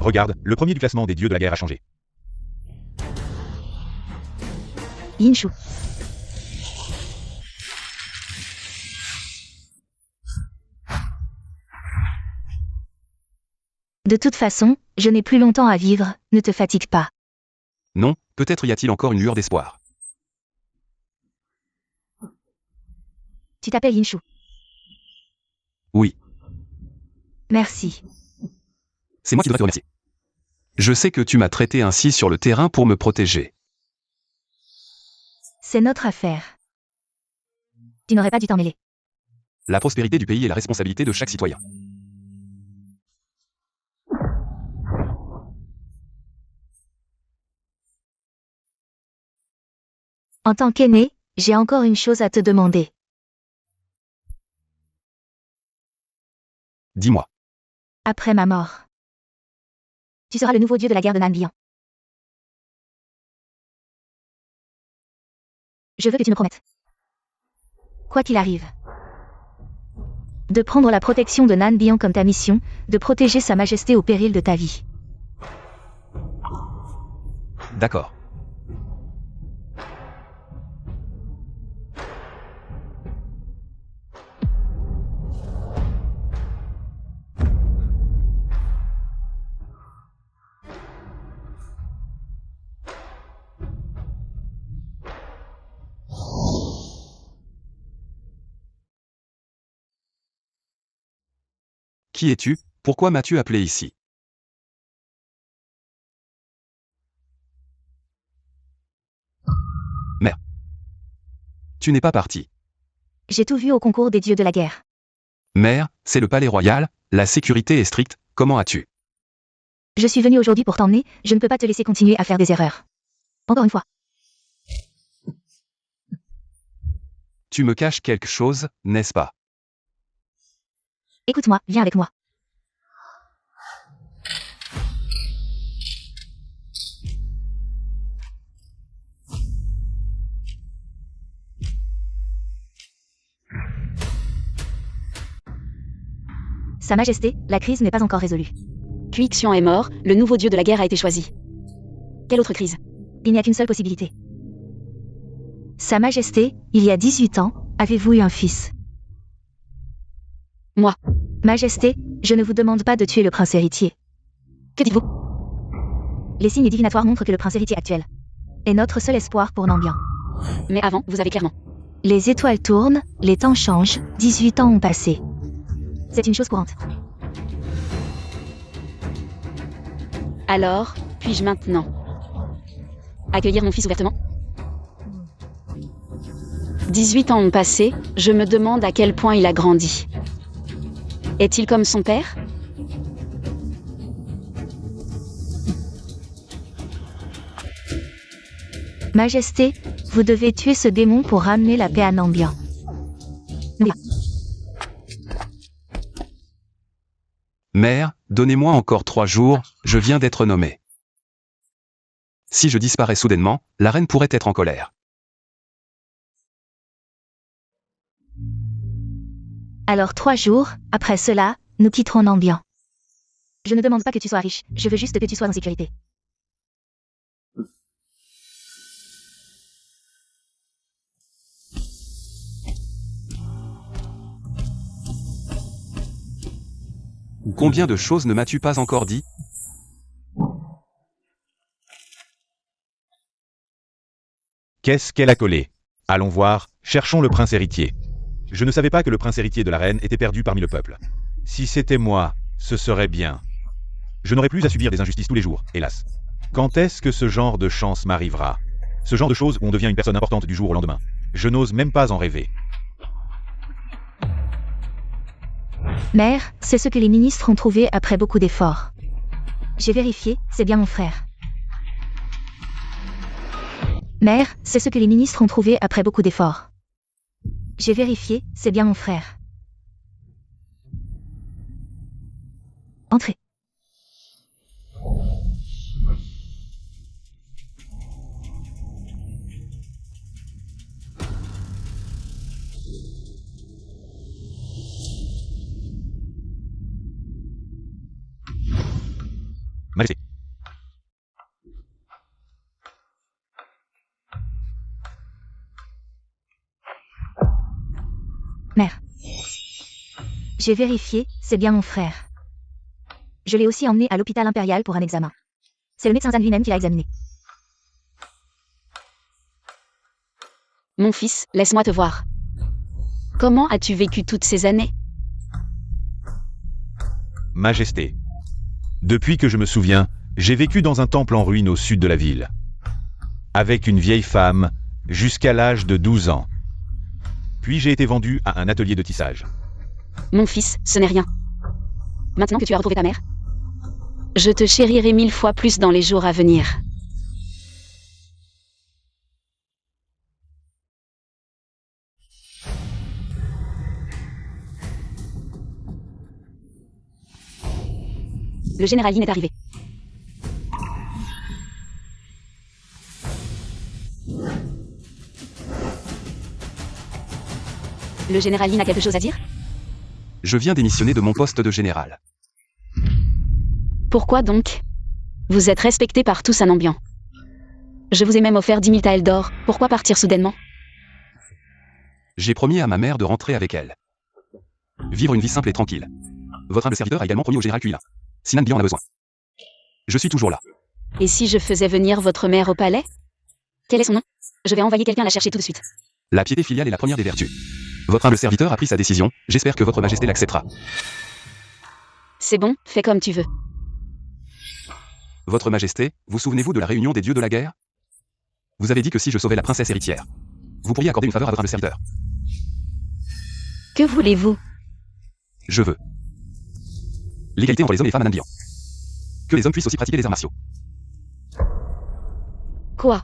Regarde, le premier du classement des dieux de la guerre a changé. Yinshu. De toute façon, je n'ai plus longtemps à vivre, ne te fatigue pas. Non, peut-être y a-t-il encore une lueur d'espoir. Tu t'appelles Yinshu. Oui, Merci. c'est moi qui dois te remercier. Je sais que tu m'as traité ainsi sur le terrain pour me protéger. C'est notre affaire. Tu n'aurais pas dû t'en mêler. La prospérité du pays est la responsabilité de chaque citoyen. En tant qu'aîné, j'ai encore une chose à te demander. Dis-moi. Après ma mort, tu seras le nouveau dieu de la guerre de Nanbian. Je veux que tu me promettes, quoi qu'il arrive, de prendre la protection de Nanbian comme ta mission, de protéger Sa Majesté au péril de ta vie. D'accord. Qui es-tu? Pourquoi m'as-tu appelé ici? Mère. Tu n'es pas parti. J'ai tout vu au concours des dieux de la guerre. Mère, c'est le palais royal, la sécurité est stricte, comment as-tu? Je suis venu aujourd'hui pour t'emmener, je ne peux pas te laisser continuer à faire des erreurs. Encore une fois. Tu me caches quelque chose, n'est-ce pas? Écoute-moi, viens avec moi. Sa Majesté, la crise n'est pas encore résolue. Quixian est mort, le nouveau dieu de la guerre a été choisi. Quelle autre crise? Il n'y a qu'une seule possibilité. Sa Majesté, il y a 18 ans, avez-vous eu un fils? Moi. Majesté, je ne vous demande pas de tuer le prince héritier. Que dites-vous? Les signes divinatoires montrent que le prince héritier actuel est notre seul espoir pour Nambian. Mais avant, vous avez clairement. Les étoiles tournent, les temps changent, 18 ans ont passé. C'est une chose courante. Alors, puis-je maintenant accueillir mon fils ouvertement? 18 ans ont passé, je me demande à quel point il a grandi. Est-il comme son père? Majesté, vous devez tuer ce démon pour ramener la paix à Nambian. Mère, donnez-moi encore 3 jours, je viens d'être nommé. Si je disparais soudainement, la reine pourrait être en colère. Alors 3 jours, après cela, nous quitterons Nambian. Je ne demande pas que tu sois riche, je veux juste que tu sois en sécurité. Combien de choses ne m'as-tu pas encore dit? Qu'est-ce qu'elle a collé? Allons voir, cherchons le prince héritier. Je ne savais pas que le prince héritier de la reine était perdu parmi le peuple. Si c'était moi, ce serait bien. Je n'aurais plus à subir des injustices tous les jours, hélas. Quand est-ce que ce genre de chance m'arrivera? Ce genre de choses où on devient une personne importante du jour au lendemain. Je n'ose même pas en rêver. Mère, c'est ce que les ministres ont trouvé après beaucoup d'efforts. J'ai vérifié, c'est bien mon frère. Mère, c'est ce que les ministres ont trouvé après beaucoup d'efforts. J'ai vérifié, c'est bien mon frère. Entrez. Majesté. Mère. J'ai vérifié, c'est bien mon frère. Je l'ai aussi emmené à l'hôpital impérial pour un examen. C'est le médecin Zan lui-même qui l'a examiné. Mon fils, laisse-moi te voir. Comment as-tu vécu toutes ces années? Majesté. Depuis que je me souviens, j'ai vécu dans un temple en ruine au sud de la ville. Avec une vieille femme, jusqu'à l'âge de 12 ans. Puis j'ai été vendu à un atelier de tissage. Mon fils, ce n'est rien. Maintenant que tu as retrouvé ta mère, je te chérirai 1000 fois plus dans les jours à venir. Le général Yin est arrivé. Le général Yin a quelque chose à dire? Je viens démissionner de mon poste de général. Pourquoi donc? Vous êtes respecté par tous à Nambian. Je vous ai même offert 10 000 taels d'or. Pourquoi partir soudainement? J'ai promis à ma mère de rentrer avec elle. Vivre une vie simple et tranquille. Votre humble serviteur a également promis au général Kuila. Si Nambian en a besoin. Je suis toujours là. Et si je faisais venir votre mère au palais? Quel est son nom? Je vais envoyer quelqu'un la chercher tout de suite. La piété filiale est la première des vertus. Votre humble serviteur a pris sa décision, j'espère que votre majesté l'acceptera. C'est bon, fais comme tu veux. Votre majesté, vous souvenez-vous de la réunion des dieux de la guerre? Vous avez dit que si je sauvais la princesse héritière, vous pourriez accorder une faveur à votre humble serviteur. Que voulez-vous? Je veux l'égalité entre les hommes et les femmes à Nambian. Que les hommes puissent aussi pratiquer les arts martiaux. Quoi?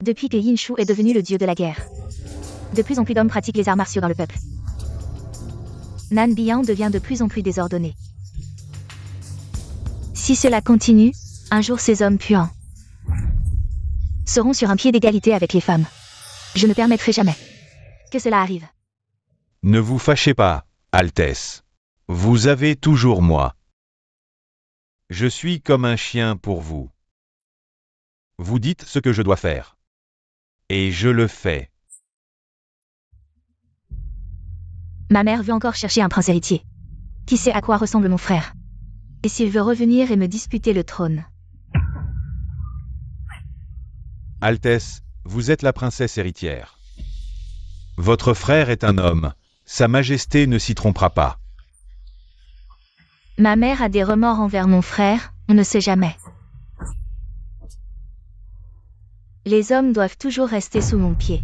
Depuis que Yin Shu est devenu le dieu de la guerre, de plus en plus d'hommes pratiquent les arts martiaux dans le peuple. Nan Bian devient de plus en plus désordonné. Si cela continue, un jour ces hommes puants seront sur un pied d'égalité avec les femmes. Je ne permettrai jamais que cela arrive. Ne vous fâchez pas, Altesse. Vous avez toujours moi. Je suis comme un chien pour vous. Vous dites ce que je dois faire. Et je le fais. Ma mère veut encore chercher un prince héritier. Qui sait à quoi ressemble mon frère? Et s'il veut revenir et me disputer le trône? Altesse, vous êtes la princesse héritière. Votre frère est un homme. Sa Majesté ne s'y trompera pas. Ma mère a des remords envers mon frère, on ne sait jamais. Les hommes doivent toujours rester sous mon pied.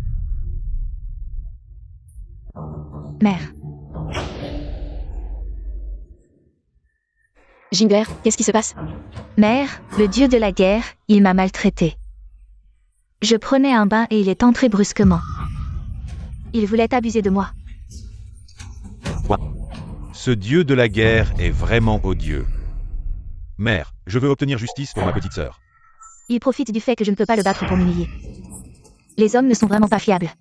Mère. Ginger, qu'est-ce qui se passe? Mère, le dieu de la guerre, il m'a maltraité. Je prenais un bain et il est entré brusquement. Il voulait abuser de moi. Ce dieu de la guerre est vraiment odieux. Mère, je veux obtenir justice pour ma petite sœur. Il profite du fait que je ne peux pas le battre pour m'humilier. Les hommes ne sont vraiment pas fiables.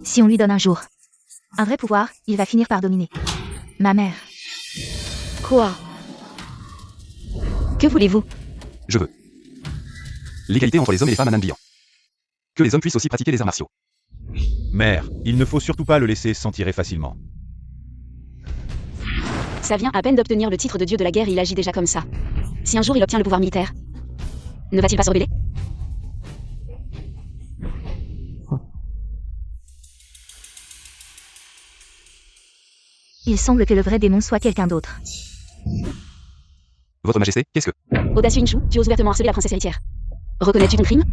Si on lui donne un jour un vrai pouvoir, il va finir par dominer. Ma mère. Quoi? Que voulez-vous? Je veux l'égalité entre les hommes et les femmes à Nambian. Que les hommes puissent aussi pratiquer les arts martiaux. Mère, il ne faut surtout pas le laisser s'en tirer facilement. Ça vient à peine d'obtenir le titre de dieu de la guerre et il agit déjà comme ça. Si un jour il obtient le pouvoir militaire, ne va-t-il pas se rebeller? Il semble que le vrai démon soit quelqu'un d'autre. Votre majesté, qu'est-ce que... Audacieux Inshu, tu oses ouvertement harceler la princesse héritière. Reconnais-tu ton crime?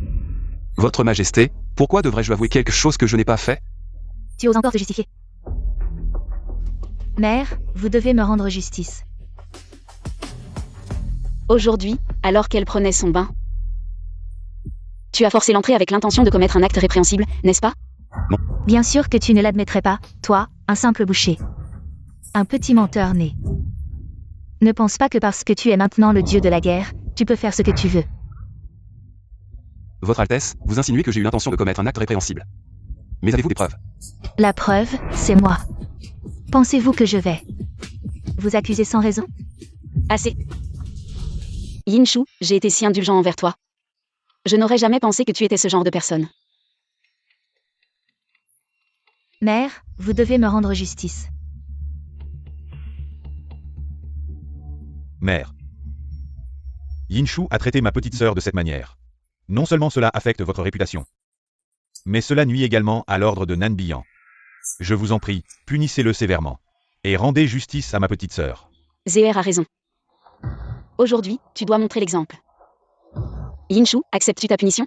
Votre majesté, pourquoi devrais-je avouer quelque chose que je n'ai pas fait? Tu oses encore te justifier. Mère, vous devez me rendre justice. Aujourd'hui, alors qu'elle prenait son bain, tu as forcé l'entrée avec l'intention de commettre un acte répréhensible, n'est-ce pas? Bien sûr que tu ne l'admettrais pas, toi, un simple boucher. Un petit menteur né. Ne pense pas que parce que tu es maintenant le dieu de la guerre, tu peux faire ce que tu veux. Votre Altesse, vous insinuez que j'ai eu l'intention de commettre un acte répréhensible. Mais avez-vous des preuves? La preuve, c'est moi. Pensez-vous que je vais vous accuser sans raison? Assez. Yinshu, j'ai été si indulgent envers toi. Je n'aurais jamais pensé que tu étais ce genre de personne. Mère, vous devez me rendre justice. Mère. Yinshu a traité ma petite sœur de cette manière. Non seulement cela affecte votre réputation, mais cela nuit également à l'ordre de Nanbiyan. Je vous en prie, punissez-le sévèrement. Et rendez justice à ma petite sœur. Zéher a raison. Aujourd'hui, tu dois montrer l'exemple. Yinshu, acceptes-tu ta punition?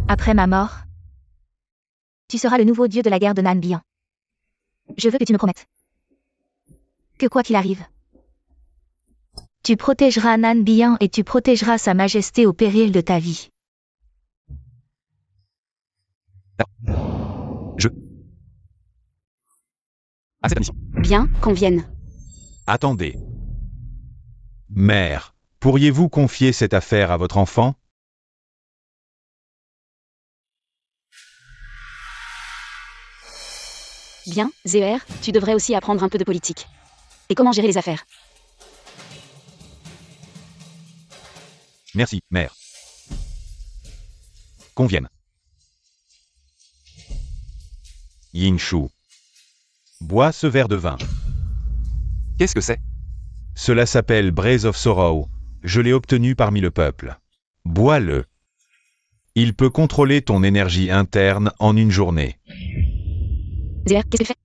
Après ma mort, tu seras le nouveau dieu de la guerre de Nanbiyan. Je veux que tu me promettes que quoi qu'il arrive, tu protégeras Nanbiyan et tu protégeras sa majesté au péril de ta vie. À cette mission. Bien, qu'on vienne. Attendez. Mère, pourriez-vous confier cette affaire à votre enfant? Bien, Zéher, tu devrais aussi apprendre un peu de politique. Et comment gérer les affaires. Merci, mère. Qu'on vienne. Yinshu. Bois ce verre de vin. Qu'est-ce que c'est? Cela s'appelle Brace of Sorrow. Je l'ai obtenu parmi le peuple. Bois-le. Il peut contrôler ton énergie interne en une journée. Zéher, qu'est-ce que tu fais?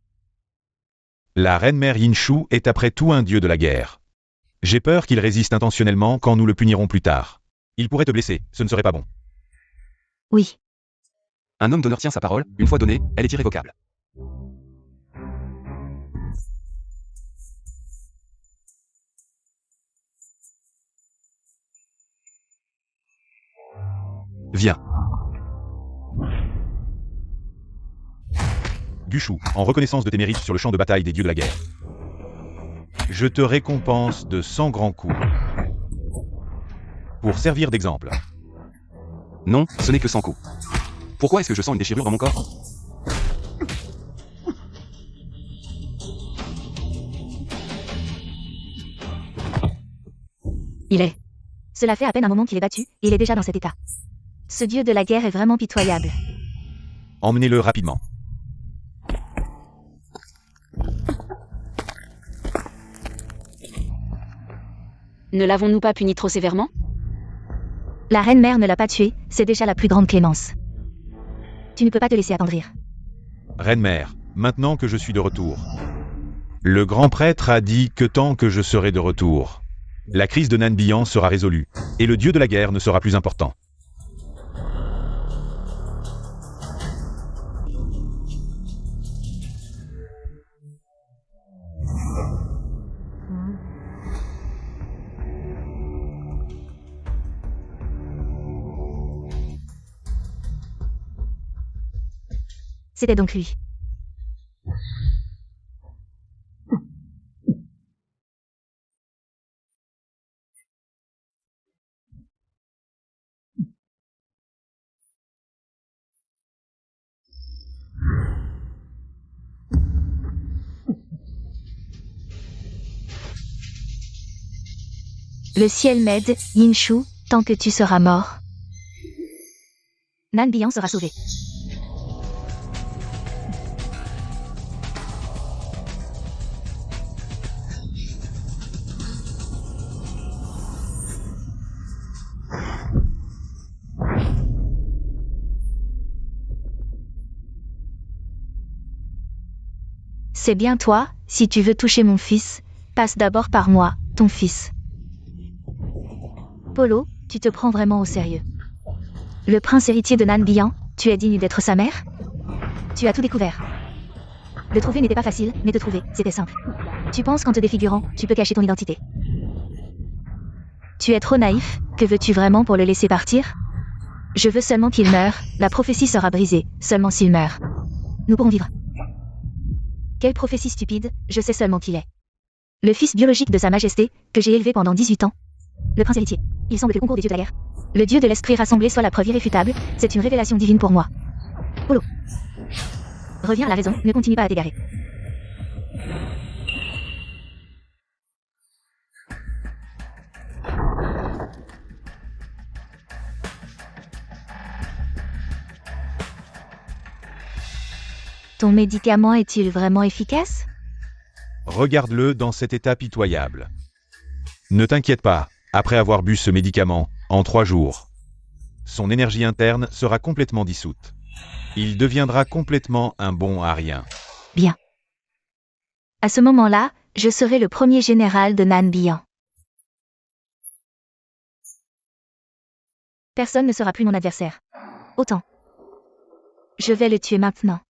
La reine-mère Yinshu est après tout un dieu de la guerre. J'ai peur qu'il résiste intentionnellement quand nous le punirons plus tard. Il pourrait te blesser, ce ne serait pas bon. Oui. Un homme d'honneur tient sa parole, une fois donnée, elle est irrévocable. Viens. Gushu, en reconnaissance de tes mérites sur le champ de bataille des dieux de la guerre, je te récompense de 100 grands coups. Pour servir d'exemple. Non, ce n'est que 100 coups. Pourquoi est-ce que je sens une déchirure dans mon corps? Il est. Cela fait à peine un moment qu'il est battu, et il est déjà dans cet état. Ce dieu de la guerre est vraiment pitoyable. Emmenez-le rapidement. Ne l'avons-nous pas puni trop sévèrement? La reine-mère ne l'a pas tué, c'est déjà la plus grande clémence. Tu ne peux pas te laisser attendrir. Reine-mère, maintenant que je suis de retour. Le grand prêtre a dit que tant que je serai de retour, la crise de Nanbiyan sera résolue, et le dieu de la guerre ne sera plus important. C'était donc lui. Le ciel m'aide, Yinshu, tant que tu seras mort. Nanbiyan sera sauvé. C'est bien toi, si tu veux toucher mon fils, passe d'abord par moi, ton fils. Polo, tu te prends vraiment au sérieux. Le prince héritier de Nanbiyan, tu es digne d'être sa mère? Tu as tout découvert. Le trouver n'était pas facile, mais te trouver, c'était simple. Tu penses qu'en te défigurant, tu peux cacher ton identité. Tu es trop naïf, que veux-tu vraiment pour le laisser partir? Je veux seulement qu'il meure, la prophétie sera brisée, seulement s'il meurt. Nous pourrons vivre. Quelle prophétie stupide, je sais seulement qu'il est. Le fils biologique de Sa Majesté, que j'ai élevé pendant 18 ans. Le prince héritier. Il semble que le concours des dieux de la guerre. Le dieu de l'esprit rassemblé soit la preuve irréfutable, c'est une révélation divine pour moi. Polo. Reviens à la raison, ne continue pas à t'égarer. Ton médicament est-il vraiment efficace? Regarde-le dans cet état pitoyable. Ne t'inquiète pas, après avoir bu ce médicament, en 3 jours, son énergie interne sera complètement dissoute. Il deviendra complètement un bon à rien. Bien. À ce moment-là, je serai le premier général de Nan Bian. Personne ne sera plus mon adversaire. Autant. Je vais le tuer maintenant.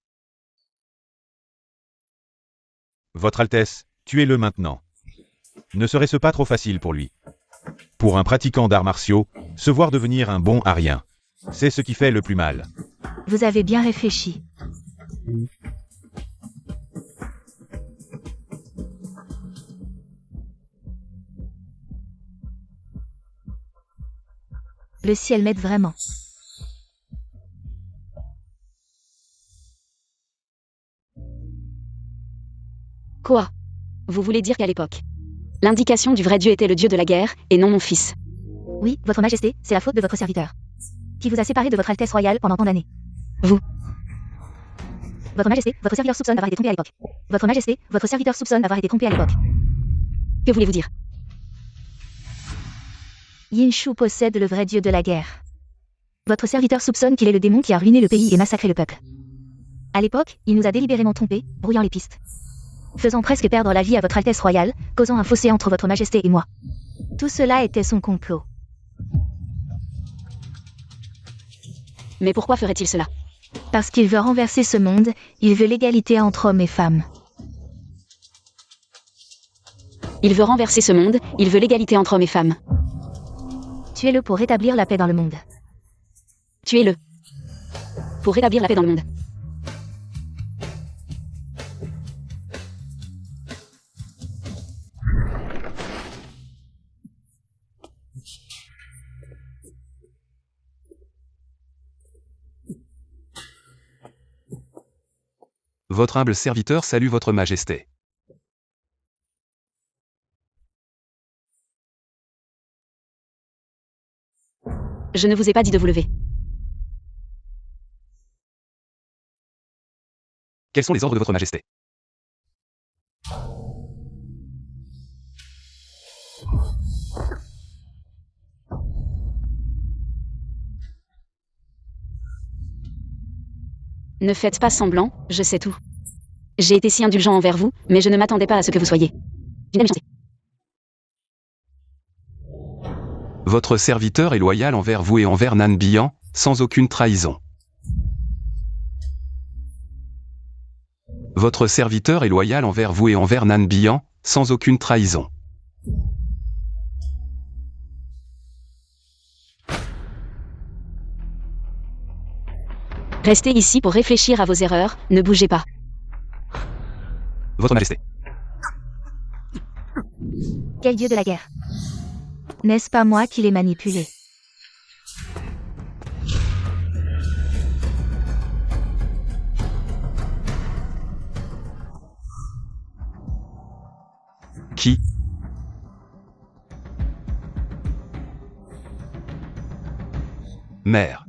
Votre Altesse, tuez-le maintenant. Ne serait-ce pas trop facile pour lui? Pour un pratiquant d'arts martiaux, se voir devenir un bon à rien, c'est ce qui fait le plus mal. Vous avez bien réfléchi. Le ciel m'aide vraiment. Quoi? Vous voulez dire qu'à l'époque, l'indication du vrai Dieu était le Dieu de la guerre, et non mon fils. Oui, votre majesté, c'est la faute de votre serviteur. Qui vous a séparé de votre Altesse royale pendant tant d'années. Vous. Votre majesté, votre serviteur soupçonne d'avoir été trompé à l'époque. Votre majesté, votre serviteur soupçonne d'avoir été trompé à l'époque. Que voulez-vous dire? Yin Shu possède le vrai Dieu de la guerre. Votre serviteur soupçonne qu'il est le démon qui a ruiné le pays et massacré le peuple. À l'époque, il nous a délibérément trompés, brouillant les pistes. Faisant presque perdre la vie à votre Altesse royale, causant un fossé entre votre majesté et moi. Tout cela était son complot. Mais pourquoi ferait-il cela? Parce qu'il veut renverser ce monde, il veut l'égalité entre hommes et femmes. Il veut renverser ce monde, il veut l'égalité entre hommes et femmes. Tuez-le pour rétablir la paix dans le monde. Tuez-le. Pour rétablir la paix dans le monde. Votre humble serviteur salue votre majesté. Je ne vous ai pas dit de vous lever. Quels sont les ordres de votre majesté? Ne faites pas semblant, je sais tout. J'ai été si indulgent envers vous, mais je ne m'attendais pas à ce que vous soyez. Une amie gentille. Votre serviteur est loyal envers vous et envers Nan Bian, sans aucune trahison. Votre serviteur est loyal envers vous et envers Nan Bian, sans aucune trahison. Restez ici pour réfléchir à vos erreurs, ne bougez pas. Votre majesté. Quel dieu de la guerre? N'est-ce pas moi qui l'ai manipulé? Qui? Mère.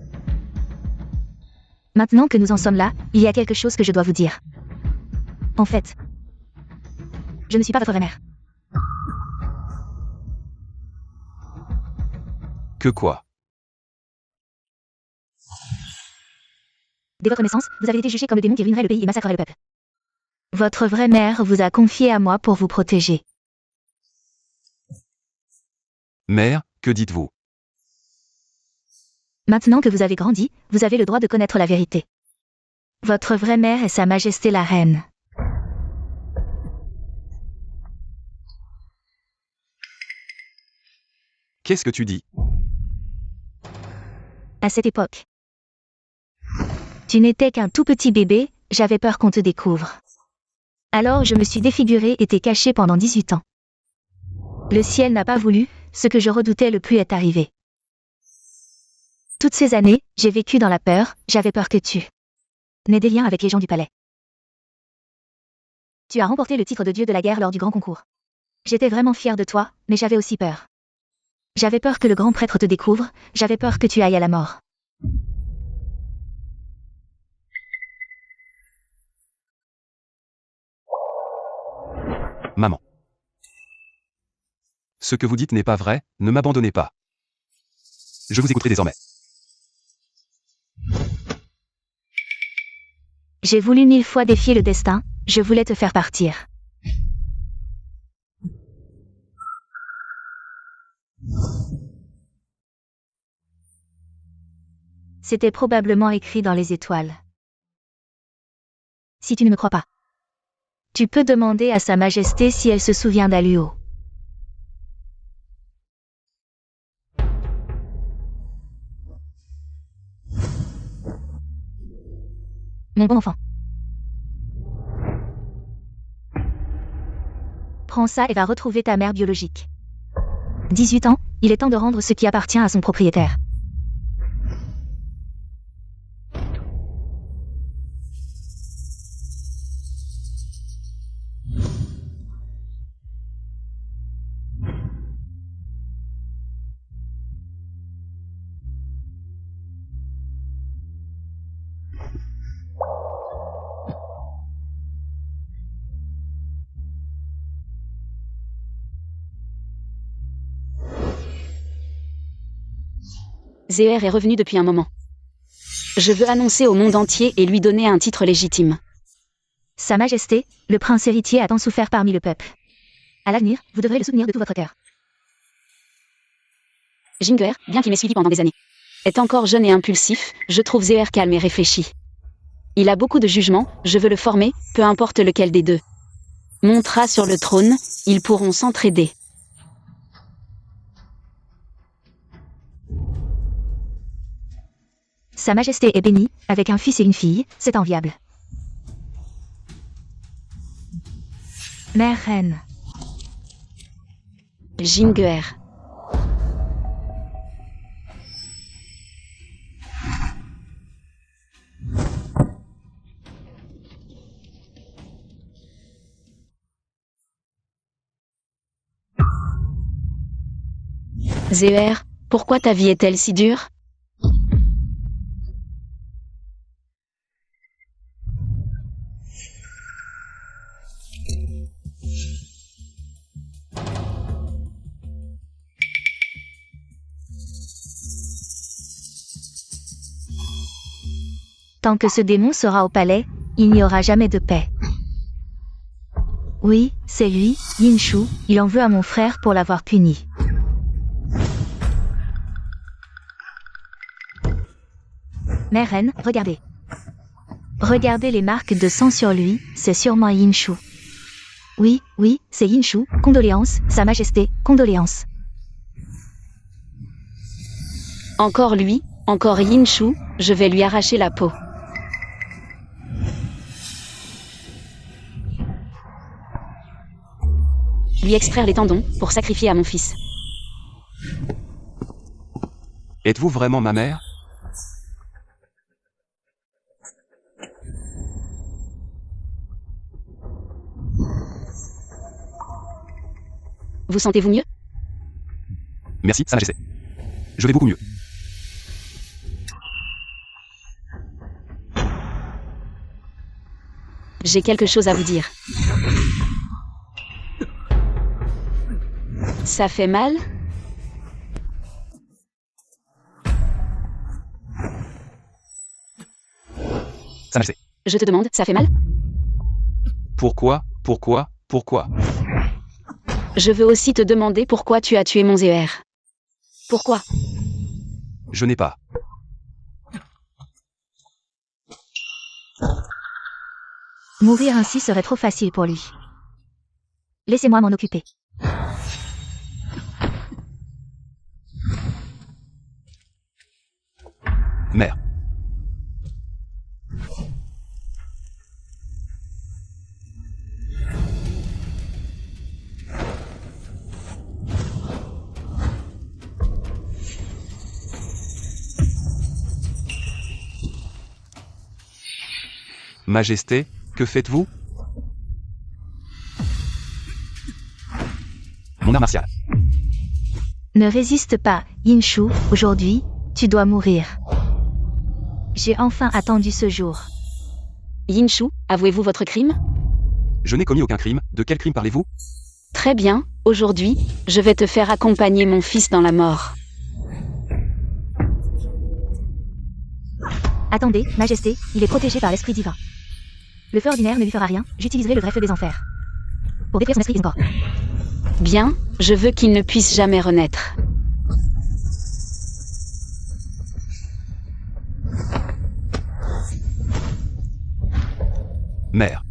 Maintenant que nous en sommes là, il y a quelque chose que je dois vous dire. En fait, je ne suis pas votre vraie mère. Que quoi? Dès votre naissance, vous avez été jugé comme le démon qui ruinerait le pays et massacrerait le peuple. Votre vraie mère vous a confié à moi pour vous protéger. Mère, que dites-vous? Maintenant que vous avez grandi, vous avez le droit de connaître la vérité. Votre vraie mère est Sa Majesté la Reine. Qu'est-ce que tu dis? À cette époque. Tu n'étais qu'un tout petit bébé, j'avais peur qu'on te découvre. Alors je me suis défiguré et t'ai caché pendant 18 ans. Le ciel n'a pas voulu, ce que je redoutais le plus est arrivé. Toutes ces années, j'ai vécu dans la peur, j'avais peur que tu n'aies des liens avec les gens du palais. Tu as remporté le titre de dieu de la guerre lors du grand concours. J'étais vraiment fière de toi, mais j'avais aussi peur. J'avais peur que le grand prêtre te découvre, j'avais peur que tu ailles à la mort. Maman. Ce que vous dites n'est pas vrai, ne m'abandonnez pas. Je vous écouterai désormais. J'ai voulu 1000 fois défier le destin, je voulais te faire partir. C'était probablement écrit dans les étoiles. Si tu ne me crois pas, tu peux demander à Sa Majesté si elle se souvient d'Aluo. Mon bon enfant. Prends ça et va retrouver ta mère biologique. 18 ans, il est temps de rendre ce qui appartient à son propriétaire. Zéer est revenu depuis un moment. Je veux annoncer au monde entier et lui donner un titre légitime. Sa Majesté, le prince héritier a tant souffert parmi le peuple. À l'avenir, vous devrez le soutenir de tout votre cœur. Jinguer, bien qu'il m'ait suivi pendant des années, est encore jeune et impulsif, je trouve Zéer calme et réfléchi. Il a beaucoup de jugement, je veux le former, peu importe lequel des deux montera sur le trône, ils pourront s'entraider. Sa Majesté est bénie, avec un fils et une fille, c'est enviable. Mère reine. Jinguer. Zéer, pourquoi ta vie est-elle si dure ? Tant que ce démon sera au palais, il n'y aura jamais de paix. Oui, c'est lui, Yin Shu, il en veut à mon frère pour l'avoir puni. Mère reine, regardez. Regardez les marques de sang sur lui, c'est sûrement Yin Shu. Oui, oui, c'est Yin Shu, condoléances, Sa Majesté, condoléances. Encore lui, encore Yin Shu, je vais lui arracher la peau. Lui extraire les tendons, pour sacrifier à mon fils. Êtes-vous vraiment ma mère ? Vous sentez-vous mieux ? Merci, Sa Majesté. Je vais beaucoup mieux. J'ai quelque chose à vous dire. Ça fait mal ? Sa Majesté. Je te demande, ça fait mal ? Pourquoi ? Je veux aussi te demander pourquoi tu as tué mon Zéer. Pourquoi ? Je n'ai pas. Mourir ainsi serait trop facile pour lui. Laissez-moi m'en occuper. Majesté, que faites-vous? Mon art martial. Ne résiste pas, Yin Shu, aujourd'hui, tu dois mourir. J'ai enfin attendu ce jour. Yin Shu, avouez-vous votre crime? Je n'ai commis aucun crime. De quel crime parlez-vous? Très bien, aujourd'hui, je vais te faire accompagner mon fils dans la mort. Attendez, Majesté, il est protégé par l'esprit divin. Le feu ordinaire ne lui fera rien, j'utiliserai le vrai feu des enfers. Pour détruire son esprit et son corps. Bien, je veux qu'il ne puisse jamais renaître. Mère.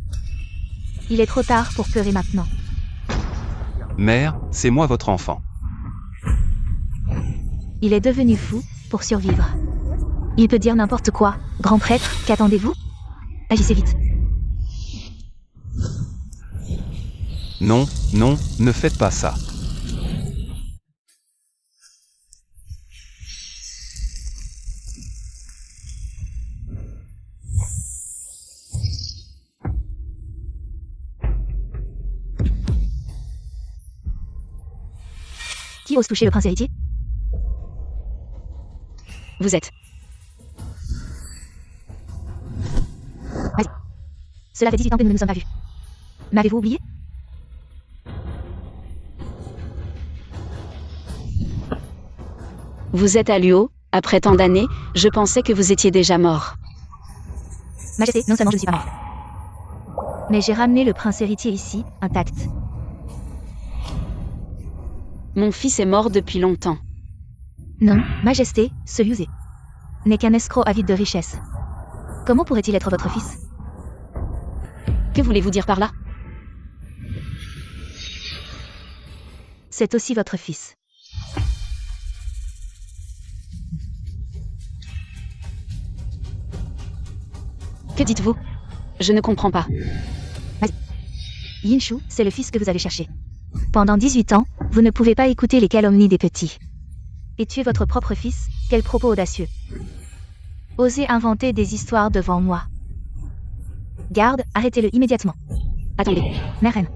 Il est trop tard pour pleurer maintenant. Mère, c'est moi votre enfant. Il est devenu fou pour survivre. Il peut dire n'importe quoi. Grand prêtre, qu'attendez-vous? Agissez vite. Non, non, ne faites pas ça. Qui ose toucher le prince héritier? Vous êtes. Vas-y. Cela fait 18 ans que nous ne nous sommes pas vus. M'avez-vous oublié? Vous êtes à Luo, après tant d'années, je pensais que vous étiez déjà mort. Majesté, non seulement je ne suis pas mort. Mais j'ai ramené le prince héritier ici, intact. Mon fils est mort depuis longtemps. Non, Majesté, ce Liuzé n'est qu'un escroc avide de richesse. Comment pourrait-il être votre fils? Que voulez-vous dire par là? C'est aussi votre fils. Que dites-vous? Je ne comprends pas. Yin Shu, c'est le fils que vous avez cherché. Pendant 18 ans, vous ne pouvez pas écouter les calomnies des petits. Et tuer votre propre fils, quel propos audacieux. Osez inventer des histoires devant moi. Garde, arrêtez-le immédiatement. Attendez. Mère reine.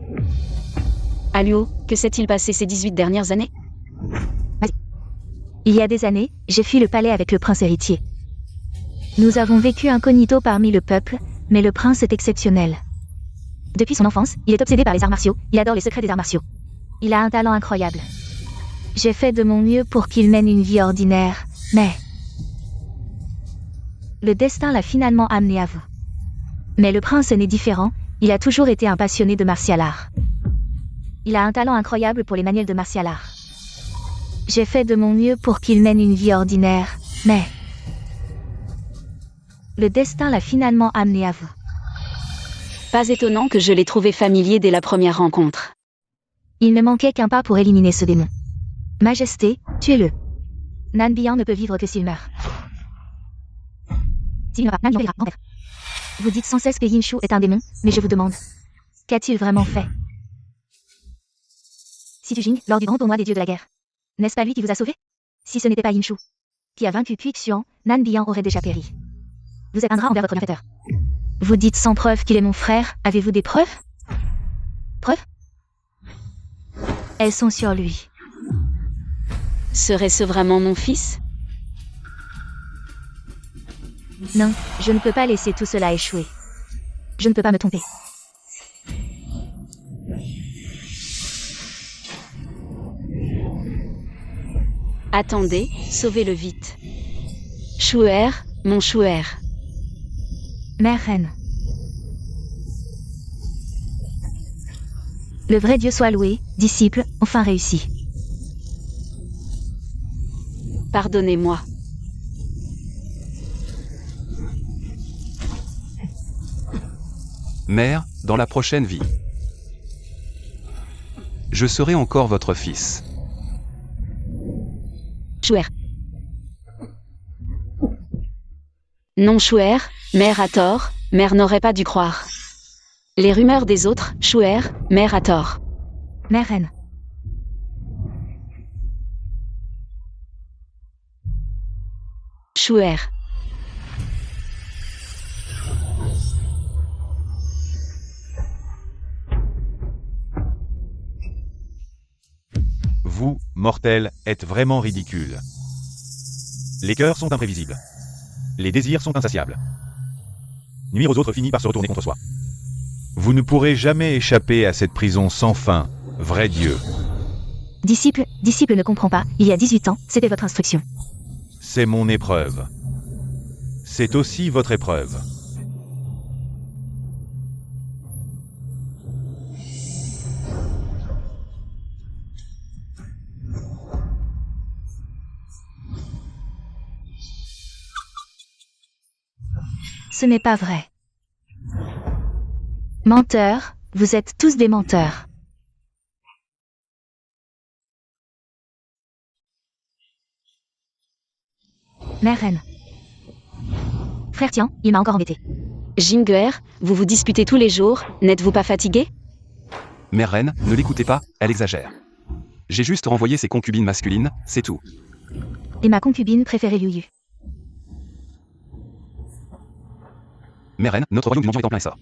À Luo, que s'est-il passé ces 18 dernières années? Il y a des années, j'ai fui le palais avec le prince héritier. Nous avons vécu incognito parmi le peuple, mais le prince est exceptionnel. Depuis son enfance, il est obsédé par les arts martiaux, il adore les secrets des arts martiaux. Il a un talent incroyable. J'ai fait de mon mieux pour qu'il mène une vie ordinaire, mais... le destin l'a finalement amené à vous. Mais le prince n'est différent, il a toujours été un passionné de martial art. Il a un talent incroyable pour les manuels de martial art. J'ai fait de mon mieux pour qu'il mène une vie ordinaire, mais... le destin l'a finalement amené à vous. Pas étonnant que je l'ai trouvé familier dès la première rencontre. Il ne manquait qu'un pas pour éliminer ce démon. Majesté, tuez-le. Nan Bian ne peut vivre que s'il meurt. S'il meurt, Nan Bian périra, grand-père. Vous dites sans cesse que Yin Shu est un démon, mais je vous demande, qu'a-t-il vraiment fait? Si tu Jing, lors du grand tournoi des dieux de la guerre, n'est-ce pas lui qui vous a sauvé? Si ce n'était pas Yin Shu, qui a vaincu Puix Xuan, Nan Bian aurait déjà péri. Vous êtes ingrat envers votre bienfaiteur. Vous dites sans preuve qu'il est mon frère, avez-vous des preuves? Preuves? Elles sont sur lui. Serait-ce vraiment mon fils? Non, je ne peux pas laisser tout cela échouer. Je ne peux pas me tromper. Attendez, sauvez-le vite. Shuer, mon Shuer. Mère reine. Le vrai Dieu soit loué, disciple, enfin réussi. Pardonnez-moi. Mère, dans la prochaine vie, je serai encore votre fils. Shuer. Non Shuer, mère a tort, mère n'aurait pas dû croire. Les rumeurs des autres, Shuer, mère a tort. Mère reine. Shuer. Vous, mortels, êtes vraiment ridicules. Les cœurs sont imprévisibles. Les désirs sont insatiables. Nuire aux autres finit par se retourner contre soi. Vous ne pourrez jamais échapper à cette prison sans fin, vrai Dieu. Disciple ne comprend pas, il y a 18 ans, c'était votre instruction. C'est mon épreuve. C'est aussi votre épreuve. Ce n'est pas vrai. Menteurs, vous êtes tous des menteurs. Mère reine. Frère Tian, il m'a encore embêté. Jinguer, vous vous disputez tous les jours, n'êtes-vous pas fatigué? Mère reine, ne l'écoutez pas, elle exagère. J'ai juste renvoyé ses concubines masculines, c'est tout. Et ma concubine préférée Liu Yu. Mère reine, notre royaume du mendiant est en plein essor.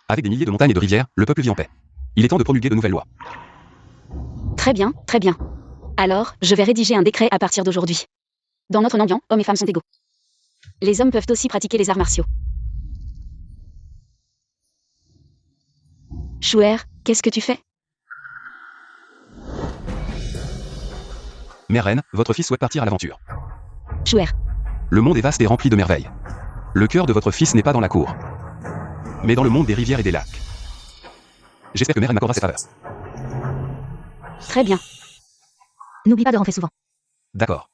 Avec des milliers de montagnes et de rivières, le peuple vit en paix. Il est temps de promulguer de nouvelles lois. Très bien, très bien. Alors, je vais rédiger un décret à partir d'aujourd'hui. Dans notre Nambian, hommes et femmes sont égaux. Les hommes peuvent aussi pratiquer les arts martiaux. Chouer, qu'est-ce que tu fais? Mère reine, votre fils souhaite partir à l'aventure. Chouer, Le monde est vaste et rempli de merveilles. Le cœur de votre fils n'est pas dans la cour, mais dans le monde des rivières et des lacs. J'espère que Mère reine m'accordera cette faveur. très bien. N'oublie pas de rentrer souvent. D'accord.